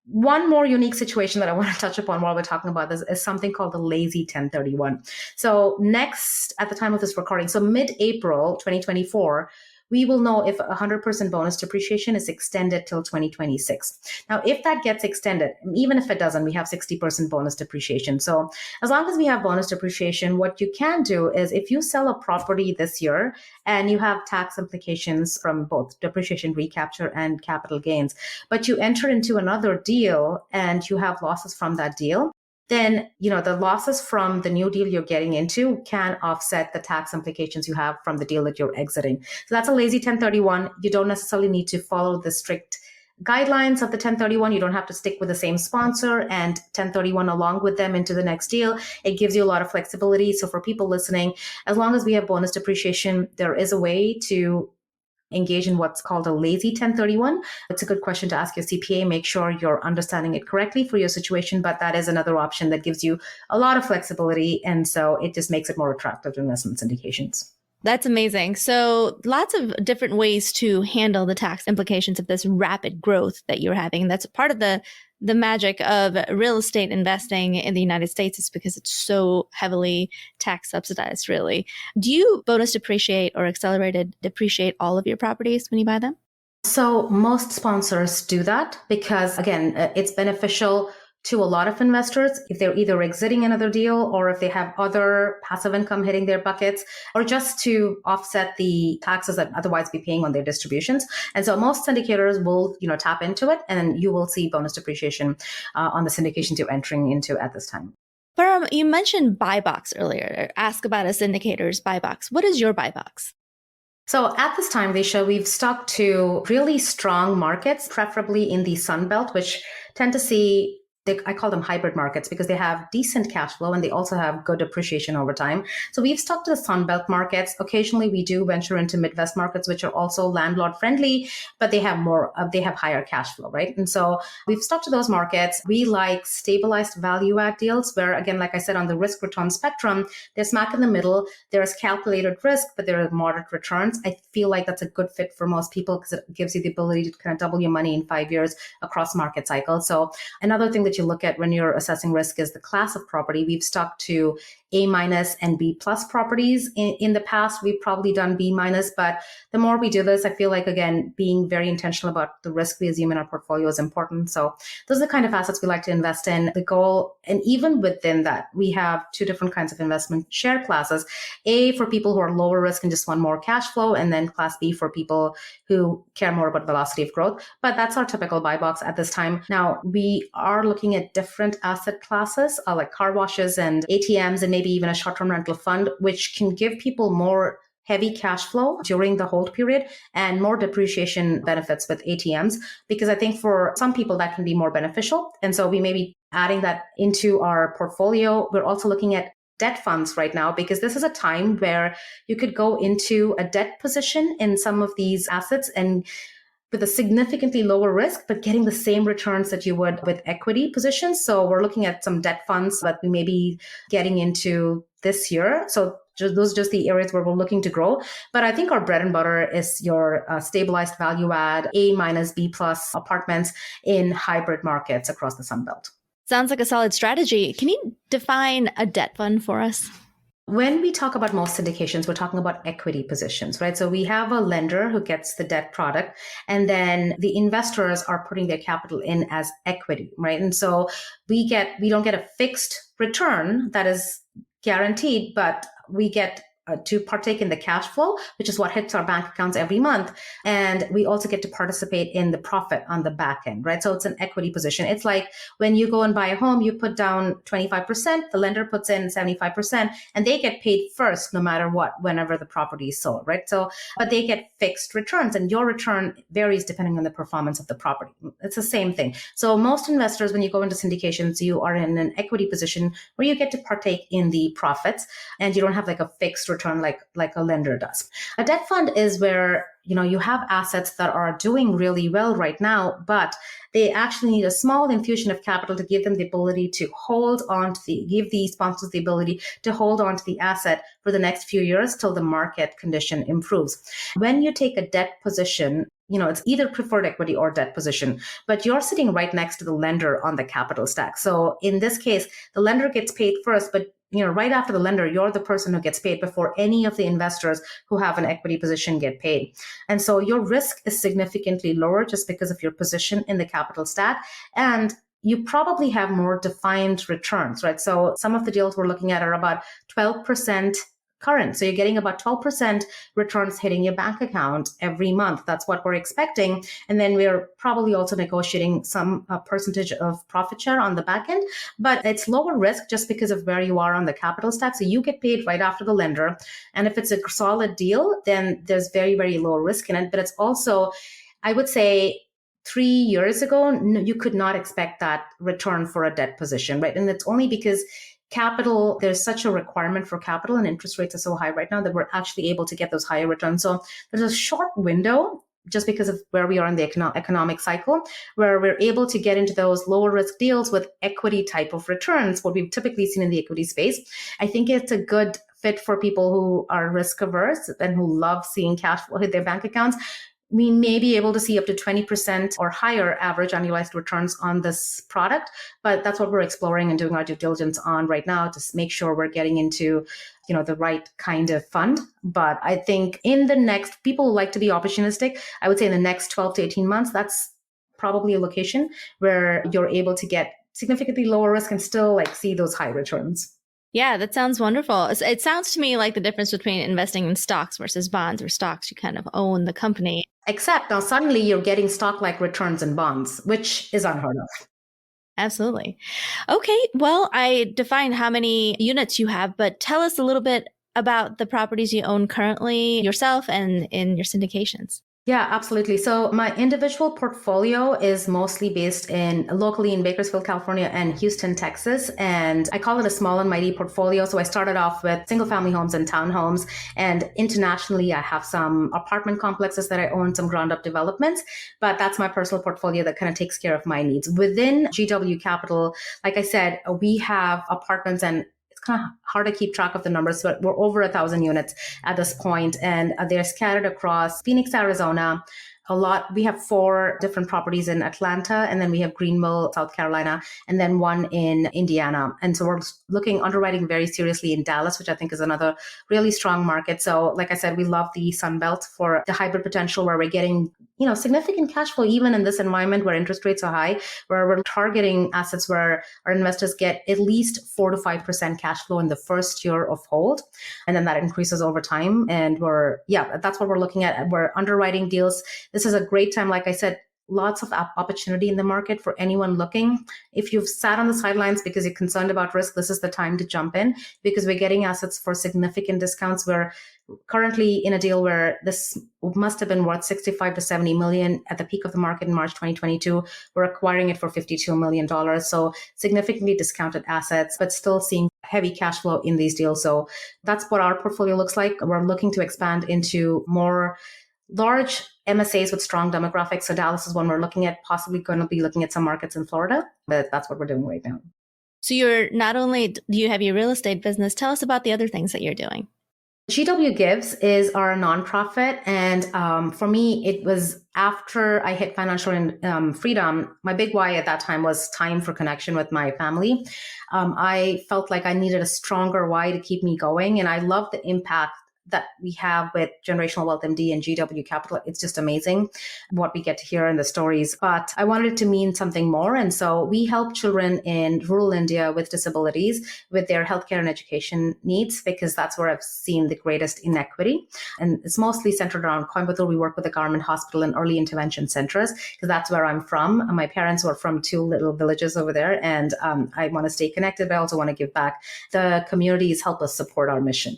one more unique situation that I want to touch upon while we're talking about this is something called the lazy 1031. So next, at the time of this recording, so mid-April 2024, we will know if 100% bonus depreciation is extended till 2026. Now, if that gets extended, even if it doesn't, we have 60% bonus depreciation. So as long as we have bonus depreciation, what you can do is if you sell a property this year and you have tax implications from both depreciation recapture and capital gains, but you enter into another deal and you have losses from that deal, then, the losses from the new deal you're getting into can offset the tax implications you have from the deal that you're exiting. So that's a lazy 1031. You don't necessarily need to follow the strict guidelines of the 1031. You don't have to stick with the same sponsor and 1031 along with them into the next deal. It gives you a lot of flexibility. So for people listening, as long as we have bonus depreciation, there is a way to engage in what's called a lazy 1031. It's a good question to ask your CPA. Make sure you're understanding it correctly for your situation, but that is another option that gives you a lot of flexibility. And so it just makes it more attractive to investment syndications. That's amazing. So lots of different ways to handle the tax implications of this rapid growth that you're having. That's part of the magic of real estate investing in the United States is because it's so heavily tax subsidized, really. Do you bonus depreciate or accelerated depreciate all of your properties when you buy them? So most sponsors do that because, again, it's beneficial to a lot of investors if they're either exiting another deal or if they have other passive income hitting their buckets, or just to offset the taxes that otherwise be paying on their distributions. And so most syndicators will, tap into it, and you will see bonus depreciation on the syndications you're entering into at this time. Param, you mentioned buy box earlier. Ask about a syndicator's buy box. What is your buy box? So at this time, Visha, we've stuck to really strong markets, preferably in the Sun Belt, which tend to see I call them hybrid markets because they have decent cash flow and they also have good appreciation over time. So we've stuck to the Sunbelt markets. Occasionally, we do venture into Midwest markets, which are also landlord friendly, but they have higher cash flow, right? And so we've stuck to those markets. We like stabilized value add deals where, again, like I said, on the risk return spectrum, they're smack in the middle. There's calculated risk, but there are moderate returns. I feel like that's a good fit for most people because it gives you the ability to kind of double your money in 5 years across market cycles. So another thing that you look at when you're assessing risk is the class of property. We've stuck to A- and B+ properties. In the past, we've probably done B-, but the more we do this, I feel like, again, being very intentional about the risk we assume in our portfolio is important. So those are the kind of assets we like to invest in. The goal, and even within that, we have two different kinds of investment share classes. A, for people who are lower risk and just want more cash flow, and then class B for people who care more about velocity of growth. But that's our typical buy box at this time. Now, we are looking at different asset classes like car washes and ATMs and maybe even a short-term rental fund, which can give people more heavy cash flow during the hold period and more depreciation benefits with ATMs, because I think for some people that can be more beneficial. And so we may be adding that into our portfolio. We're also looking at debt funds right now, because this is a time where you could go into a debt position in some of these assets and with a significantly lower risk, but getting the same returns that you would with equity positions. So we're looking at some debt funds that we may be getting into this year. So those are just the areas where we're looking to grow. But I think our bread and butter is your stabilized value add, A- B+ apartments in hybrid markets across the Sun Belt. Sounds like a solid strategy. Can you define a debt fund for us? When we talk about most syndications, we're talking about equity positions, right? So we have a lender who gets the debt product, and then the investors are putting their capital in as equity, right? And so we don't get a fixed return that is guaranteed, but we get to partake in the cash flow, which is what hits our bank accounts every month. And we also get to participate in the profit on the back end, right? So it's an equity position. It's like when you go and buy a home, you put down 25%, the lender puts in 75%, and they get paid first, no matter what, whenever the property is sold, right? So, but they get fixed returns, and your return varies depending on the performance of the property. It's the same thing. So most investors, when you go into syndications, you are in an equity position where you get to partake in the profits, and you don't have like a fixed return like a lender does. A debt fund is where you have assets that are doing really well right now, but they actually need a small infusion of capital to give them the ability to give the sponsors the ability to hold on to the asset for the next few years till the market condition improves. When you take a debt position, it's either preferred equity or debt position, but you're sitting right next to the lender on the capital stack. So in this case, the lender gets paid first, but right after the lender, you're the person who gets paid before any of the investors who have an equity position get paid. And so your risk is significantly lower just because of your position in the capital stack. And you probably have more defined returns, right? So some of the deals we're looking at are about 12% current. So you're getting about 12% returns hitting your bank account every month. That's what we're expecting. And then we're probably also negotiating some percentage of profit share on the back end, but it's lower risk just because of where you are on the capital stack. So you get paid right after the lender. And if it's a solid deal, then there's very, very low risk in it. But it's also, I would say, 3 years ago, you could not expect that return for a debt position, right? And it's only because capital, there's such a requirement for capital, and interest rates are so high right now that we're actually able to get those higher returns. So there's a short window just because of where we are in the economic cycle, where we're able to get into those lower risk deals with equity type of returns, what we've typically seen in the equity space. I think it's a good fit for people who are risk averse and who love seeing cash flow hit their bank accounts. We may be able to see up to 20% or higher average annualized returns on this product, but that's what we're exploring and doing our due diligence on right now to make sure we're getting into, the right kind of fund. But I think people who like to be opportunistic, I would say in the next 12 to 18 months, that's probably a location where you're able to get significantly lower risk and still see those high returns. Yeah, that sounds wonderful. It sounds to me like the difference between investing in stocks versus bonds, or stocks, you kind of own the company. Except now suddenly you're getting stock-like returns in bonds, which is unheard of. Absolutely. Okay, well, I defined how many units you have, but tell us a little bit about the properties you own currently yourself and in your syndications. Yeah, absolutely. So my individual portfolio is mostly based locally in Bakersfield, California and Houston, Texas. And I call it a small and mighty portfolio. So I started off with single family homes and townhomes. And internationally, I have some apartment complexes that I own, some ground up developments. But that's my personal portfolio that kind of takes care of my needs. Within GW Capital, like I said, we have apartments, and kind of hard to keep track of the numbers, but we're over 1,000 units at this point, and they're scattered across Phoenix, Arizona. We have 4 different properties in Atlanta, and then we have Greenville, South Carolina, and then one in Indiana. And so we're underwriting very seriously in Dallas, which I think is another really strong market. So like I said, we love the Sun Belt for the hybrid potential where we're getting, significant cash flow, even in this environment where interest rates are high, where we're targeting assets where our investors get at least 4 to 5% cash flow in the first year of hold. And then that increases over time. And that's what we're looking at. We're underwriting deals. This is a great time. Like I said, lots of opportunity in the market for anyone looking. If you've sat on the sidelines because you're concerned about risk, this is the time to jump in, because we're getting assets for significant discounts. We're currently in a deal where this must have been worth 65 to 70 million at the peak of the market in March 2022. We're acquiring it for $52 million. So significantly discounted assets, but still seeing heavy cash flow in these deals. So that's what our portfolio looks like. We're looking to expand into more large MSAs with strong demographics. So Dallas is one we're looking at, possibly going to be looking at some markets in Florida, but that's what we're doing right now. So you're not only, do you have your real estate business? Tell us about the other things that you're doing. GW Gives is our nonprofit. And for me, it was after I hit financial freedom. My big why at that time was time for connection with my family. I felt like I needed a stronger why to keep me going. And I love the impact that we have with Generational Wealth MD and GW Capital. It's just amazing what we get to hear in the stories. But I wanted it to mean something more. And so we help children in rural India with disabilities with their healthcare and education needs, because that's where I've seen the greatest inequity. And it's mostly centered around Coimbatore. We work with the government hospital and early intervention centers, because that's where I'm from. My parents were from 2 little villages over there. And I want to stay connected, but I also want to give back. The communities help us support our mission.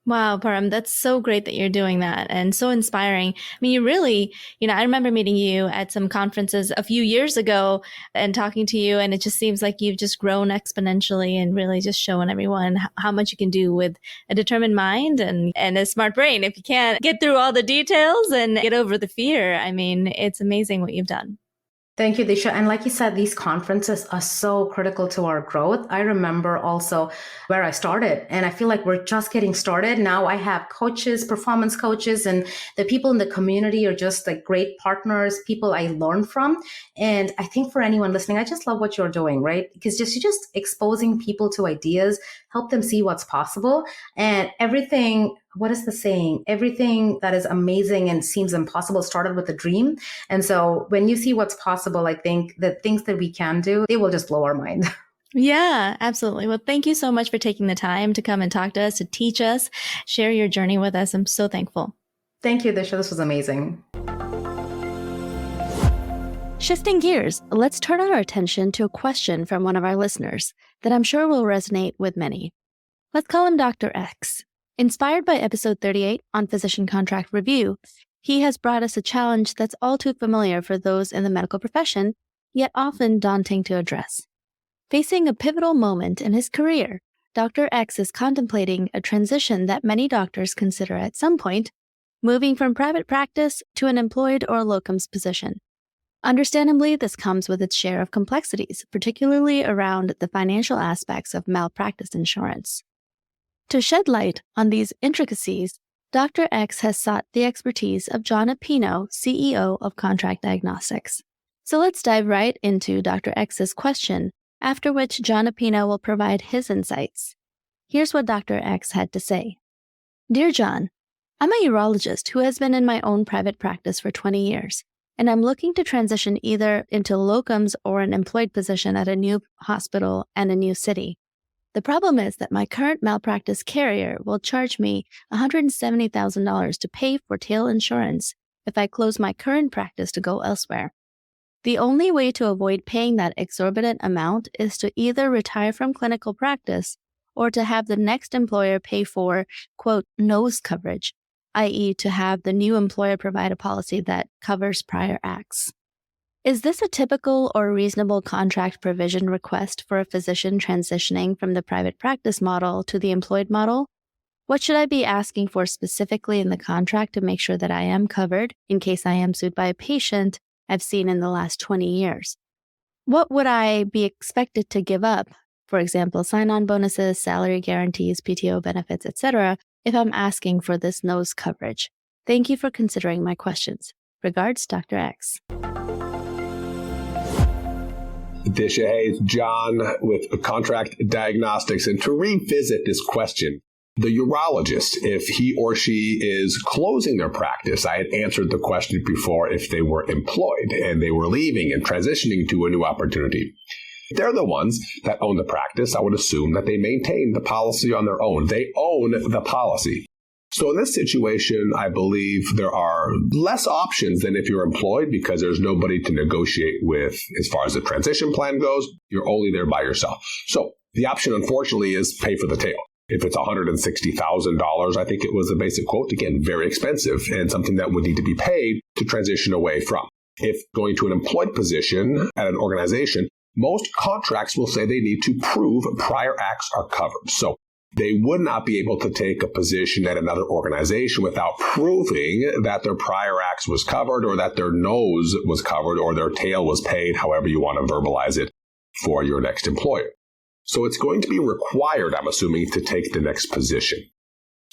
Wow, Param, that's so great that you're doing that and so inspiring. I mean, you really, I remember meeting you at some conferences a few years ago and talking to you, and it just seems like you've just grown exponentially and really just showing everyone how much you can do with a determined mind and a smart brain. If you can't get through all the details and get over the fear, I mean, it's amazing what you've done. Thank you, Disha. And like you said, these conferences are so critical to our growth. I remember also where I started, and I feel like we're just getting started. Now I have coaches, performance coaches, and the people in the community are just like great partners, people I learn from. And I think for anyone listening, I just love what you're doing, right? Because you're just exposing people to ideas, help them see what's possible. And everything, what is the saying? Everything that is amazing and seems impossible started with a dream. And so when you see what's possible, I think the things that we can do, they will just blow our mind. Yeah, absolutely. Well, thank you so much for taking the time to come and talk to us, to teach us, share your journey with us. I'm so thankful. Thank you, Disha. This was amazing. Shifting gears, let's turn our attention to a question from one of our listeners that I'm sure will resonate with many. Let's call him Dr. X. Inspired by episode 38 on physician contract review, he has brought us a challenge that's all too familiar for those in the medical profession, yet often daunting to address. Facing a pivotal moment in his career, Dr. X is contemplating a transition that many doctors consider at some point, moving from private practice to an employed or locums position. Understandably, this comes with its share of complexities, particularly around the financial aspects of malpractice insurance. To shed light on these intricacies, Dr. X has sought the expertise of John Apino, CEO of Contract Diagnostics. So let's dive right into Dr. X's question, after which John Apino will provide his insights. Here's what Dr. X had to say. Dear John, I'm a urologist who has been in my own private practice for 20 years, and I'm looking to transition either into locums or an employed position at a new hospital and a new city. The problem is that my current malpractice carrier will charge me $170,000 to pay for tail insurance if I close my current practice to go elsewhere. The only way to avoid paying that exorbitant amount is to either retire from clinical practice or to have the next employer pay for, quote, nose coverage, i.e. to have the new employer provide a policy that covers prior acts. Is this a typical or reasonable contract provision request for a physician transitioning from the private practice model to the employed model? What should I be asking for specifically in the contract to make sure that I am covered in case I am sued by a patient I've seen in the last 20 years? What would I be expected to give up, for example, sign-on bonuses, salary guarantees, PTO benefits, etc., if I'm asking for this nose coverage? Thank you for considering my questions. Regards, Dr. X. Disha, hey, it's John with Contract Diagnostics. And to revisit this question, the urologist, if he or she is closing their practice, I had answered the question before if they were employed and they were leaving and transitioning to a new opportunity. If they're the ones that own the practice, I would assume that they maintain the policy on their own. They own the policy. So in this situation, I believe there are less options than if you're employed because there's nobody to negotiate with as far as the transition plan goes. You're only there by yourself. So the option, unfortunately, is pay for the tail. If it's $160,000, I think it was the basic quote, again, very expensive and something that would need to be paid to transition away from. If going to an employed position at an organization, most contracts will say they need to prove prior acts are covered. So they would not be able to take a position at another organization without proving that their prior acts was covered or that their nose was covered or their tail was paid, however you want to verbalize it, for your next employer. So it's going to be required, I'm assuming, to take the next position.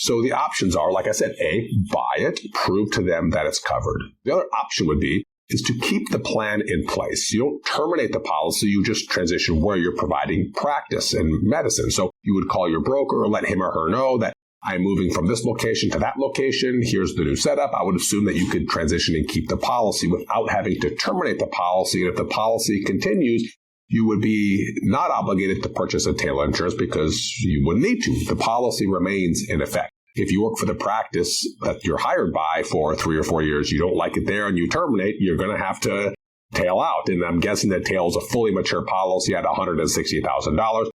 So the options are, like I said, A, buy it, prove to them that it's covered. The other option would be is to keep the plan in place. You don't terminate the policy, you just transition where you're providing practice and medicine. So you would call your broker or let him or her know that I'm moving from this location to that location. Here's the new setup. I would assume that you could transition and keep the policy without having to terminate the policy. And if the policy continues, you would be not obligated to purchase a tail insurance because you wouldn't need to. The policy remains in effect. If you work for the practice that you're hired by for 3 or 4 years, you don't like it there and you terminate, you're going to have to tail out. And I'm guessing that tail is a fully mature policy at $160,000.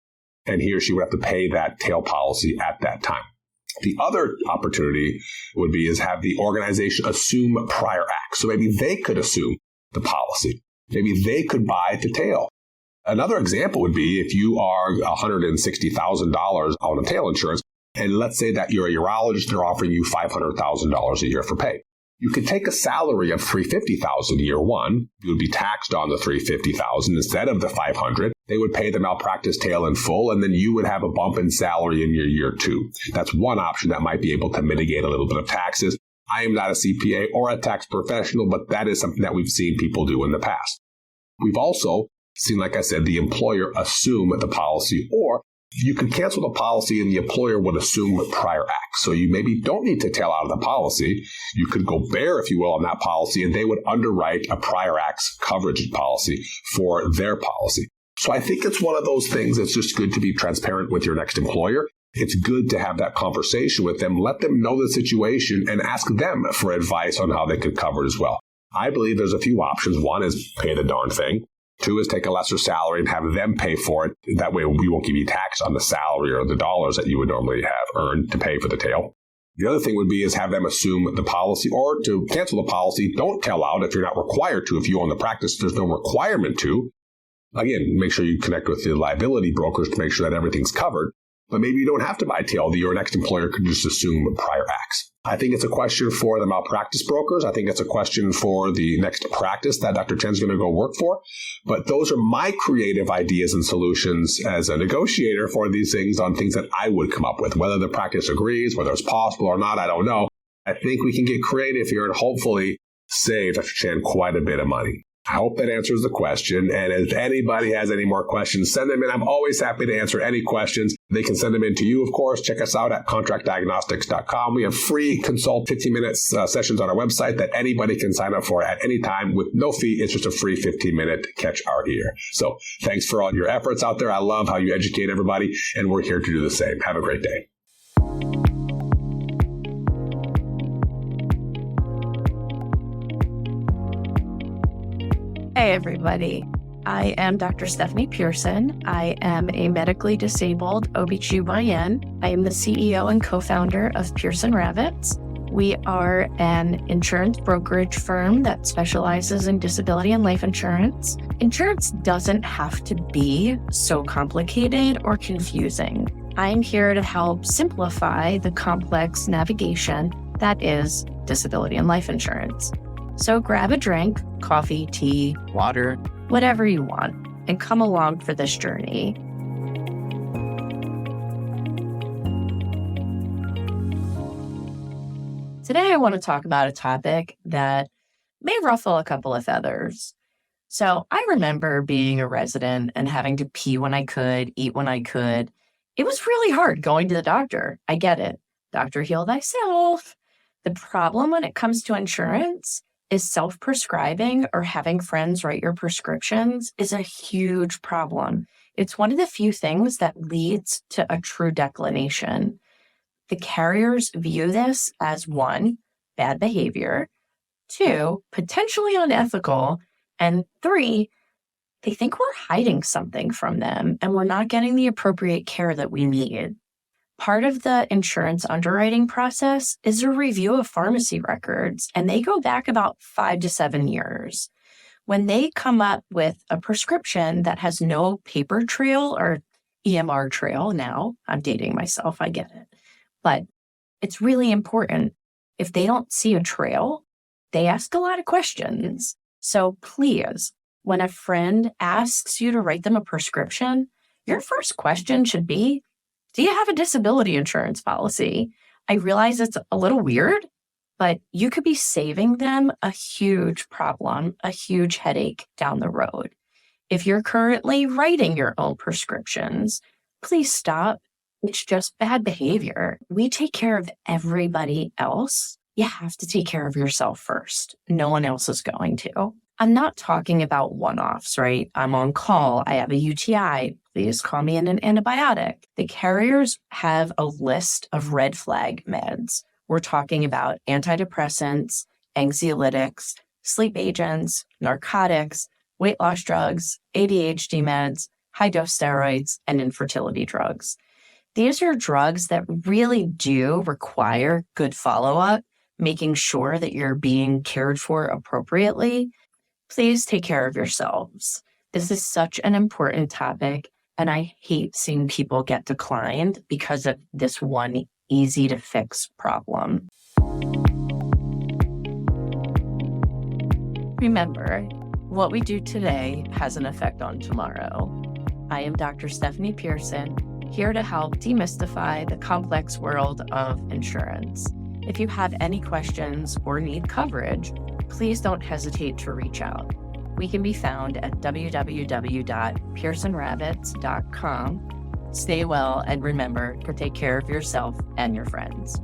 And he or she would have to pay that tail policy at that time. The other opportunity would be is have the organization assume prior acts. So maybe they could assume the policy. Maybe they could buy to tail. Another example would be if you are $160,000 on a tail insurance, and let's say that you're a urologist, they're offering you $500,000 a year for pay. You could take a salary of $350,000 year one. You would be taxed on the $350,000 instead of the $500,000. They would pay the malpractice tail in full, and then you would have a bump in salary in your year two. That's one option that might be able to mitigate a little bit of taxes. I am not a CPA or a tax professional, but that is something that we've seen people do in the past. We've also seen, like I said, the employer assume the policy, or you could cancel the policy and the employer would assume prior acts. So you maybe don't need to tail out of the policy. You could go bare, if you will, on that policy, and they would underwrite a prior acts coverage policy for their policy. So I think it's one of those things that's just good to be transparent with your next employer. It's good to have that conversation with them, let them know the situation, and ask them for advice on how they could cover it as well. I believe there's a few options. One is pay the darn thing. Two is take a lesser salary and have them pay for it. That way we won't give you tax on the salary or the dollars that you would normally have earned to pay for the tail. The other thing would be is have them assume the policy, or to cancel the policy, don't tail out if you're not required to. If you own the practice, there's no requirement to. Again, make sure you connect with the liability brokers to make sure that everything's covered. But maybe you don't have to buy tail. Your next employer could just assume prior acts. I think it's a question for the malpractice brokers. I think it's a question for the next practice that Dr. Chen's going to go work for. But those are my creative ideas and solutions as a negotiator for these things on things that I would come up with. Whether the practice agrees, whether it's possible or not, I don't know. I think we can get creative here and hopefully save Dr. Chen quite a bit of money. I hope that answers the question. And if anybody has any more questions, send them in. I'm always happy to answer any questions. They can send them in to you, of course. Check us out at contractdiagnostics.com. We have free consult 15-minute sessions on our website that anybody can sign up for at any time with no fee. It's just a free 15-minute catch our ear. So thanks for all your efforts out there. I love how you educate everybody, and we're here to do the same. Have a great day. Hey, everybody. I am Dr. Stephanie Pearson. I am a medically disabled OBGYN. I am the CEO and co-founder of Pearson Ravitz. We are an insurance brokerage firm that specializes in disability and life insurance. Insurance doesn't have to be so complicated or confusing. I'm here to help simplify the complex navigation that is disability and life insurance. So grab a drink, coffee, tea, water, whatever you want, and come along for this journey. Today, I want to talk about a topic that may ruffle a couple of feathers. So I remember being a resident and having to pee when I could, eat when I could. It was really hard going to the doctor. I get it. Doctor, heal thyself. The problem when it comes to insurance is self-prescribing or having friends write your prescriptions is a huge problem. It's one of the few things that leads to a true declination. The carriers view this as 1, bad behavior, 2, potentially unethical, and 3, they think we're hiding something from them and we're not getting the appropriate care that we need. Part of the insurance underwriting process is a review of pharmacy records, and they go back about 5 to 7 years. When they come up with a prescription that has no paper trail or EMR trail, now I'm dating myself, I get it, but it's really important. If they don't see a trail, they ask a lot of questions. So please, when a friend asks you to write them a prescription, your first question should be, do you have a disability insurance policy? I realize it's a little weird, but you could be saving them a huge problem, a huge headache down the road. If you're currently writing your own prescriptions, please stop. It's just bad behavior. We take care of everybody else. You have to take care of yourself first. No one else is going to. I'm not talking about one-offs, right? I'm on call. I have a UTI. Please call me in an antibiotic. The carriers have a list of red flag meds. We're talking about antidepressants, anxiolytics, sleep agents, narcotics, weight loss drugs, ADHD meds, high-dose steroids, and infertility drugs. These are drugs that really do require good follow-up, making sure that you're being cared for appropriately. Please take care of yourselves. This is such an important topic, and I hate seeing people get declined because of this one easy-to-fix problem. Remember, what we do today has an effect on tomorrow. I am Dr. Stephanie Pearson, here to help demystify the complex world of insurance. If you have any questions or need coverage, please don't hesitate to reach out. We can be found at www.pearsonrabbits.com. Stay well, and remember to take care of yourself and your friends.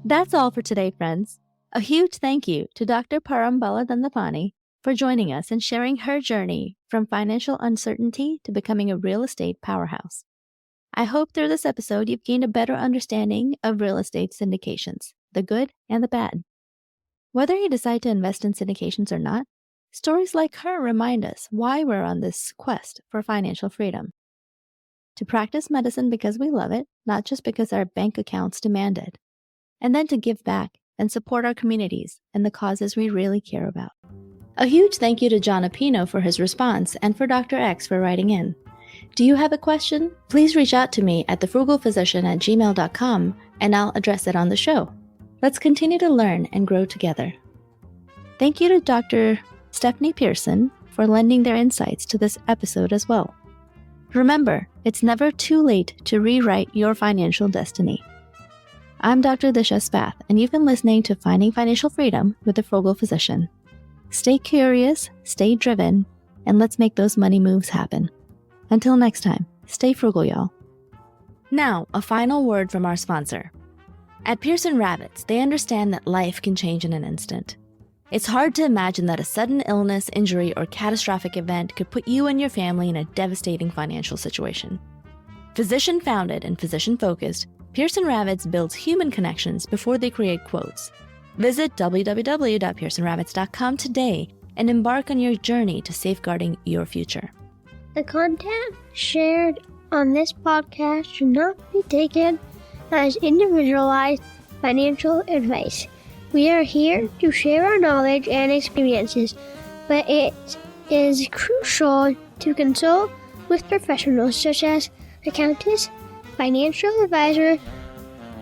That's all for today, friends. A huge thank you to Dr. Param Baladandapani for joining us and sharing her journey from financial uncertainty to becoming a real estate powerhouse. I hope through this episode you've gained a better understanding of real estate syndications, the good and the bad. Whether you decide to invest in syndications or not, stories like her remind us why we're on this quest for financial freedom. To practice medicine because we love it, not just because our bank accounts demand it. And then to give back and support our communities and the causes we really care about. A huge thank you to John Apino for his response and for Dr. X for writing in. Do you have a question? Please reach out to me at thefrugalphysician@gmail.com and I'll address it on the show. Let's continue to learn and grow together. Thank you to Dr. Stephanie Pearson for lending their insights to this episode as well. Remember, it's never too late to rewrite your financial destiny. I'm Dr. Disha Spath, and you've been listening to Finding Financial Freedom with the Frugal Physician. Stay curious, stay driven, and let's make those money moves happen. Until next time, stay frugal, y'all. Now, a final word from our sponsor. At Pearson Rabbits, they understand that life can change in an instant. It's hard to imagine that a sudden illness, injury, or catastrophic event could put you and your family in a devastating financial situation. Physician-founded and physician-focused, Pearson Rabbits builds human connections before they create quotes. Visit www.pearsonrabbits.com today and embark on your journey to safeguarding your future. The content shared on this podcast should not be taken as individualized financial advice. We are here to share our knowledge and experiences, but it is crucial to consult with professionals such as accountants, financial advisors,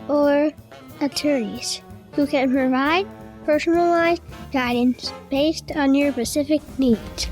or attorneys who can provide personalized guidance based on your specific needs.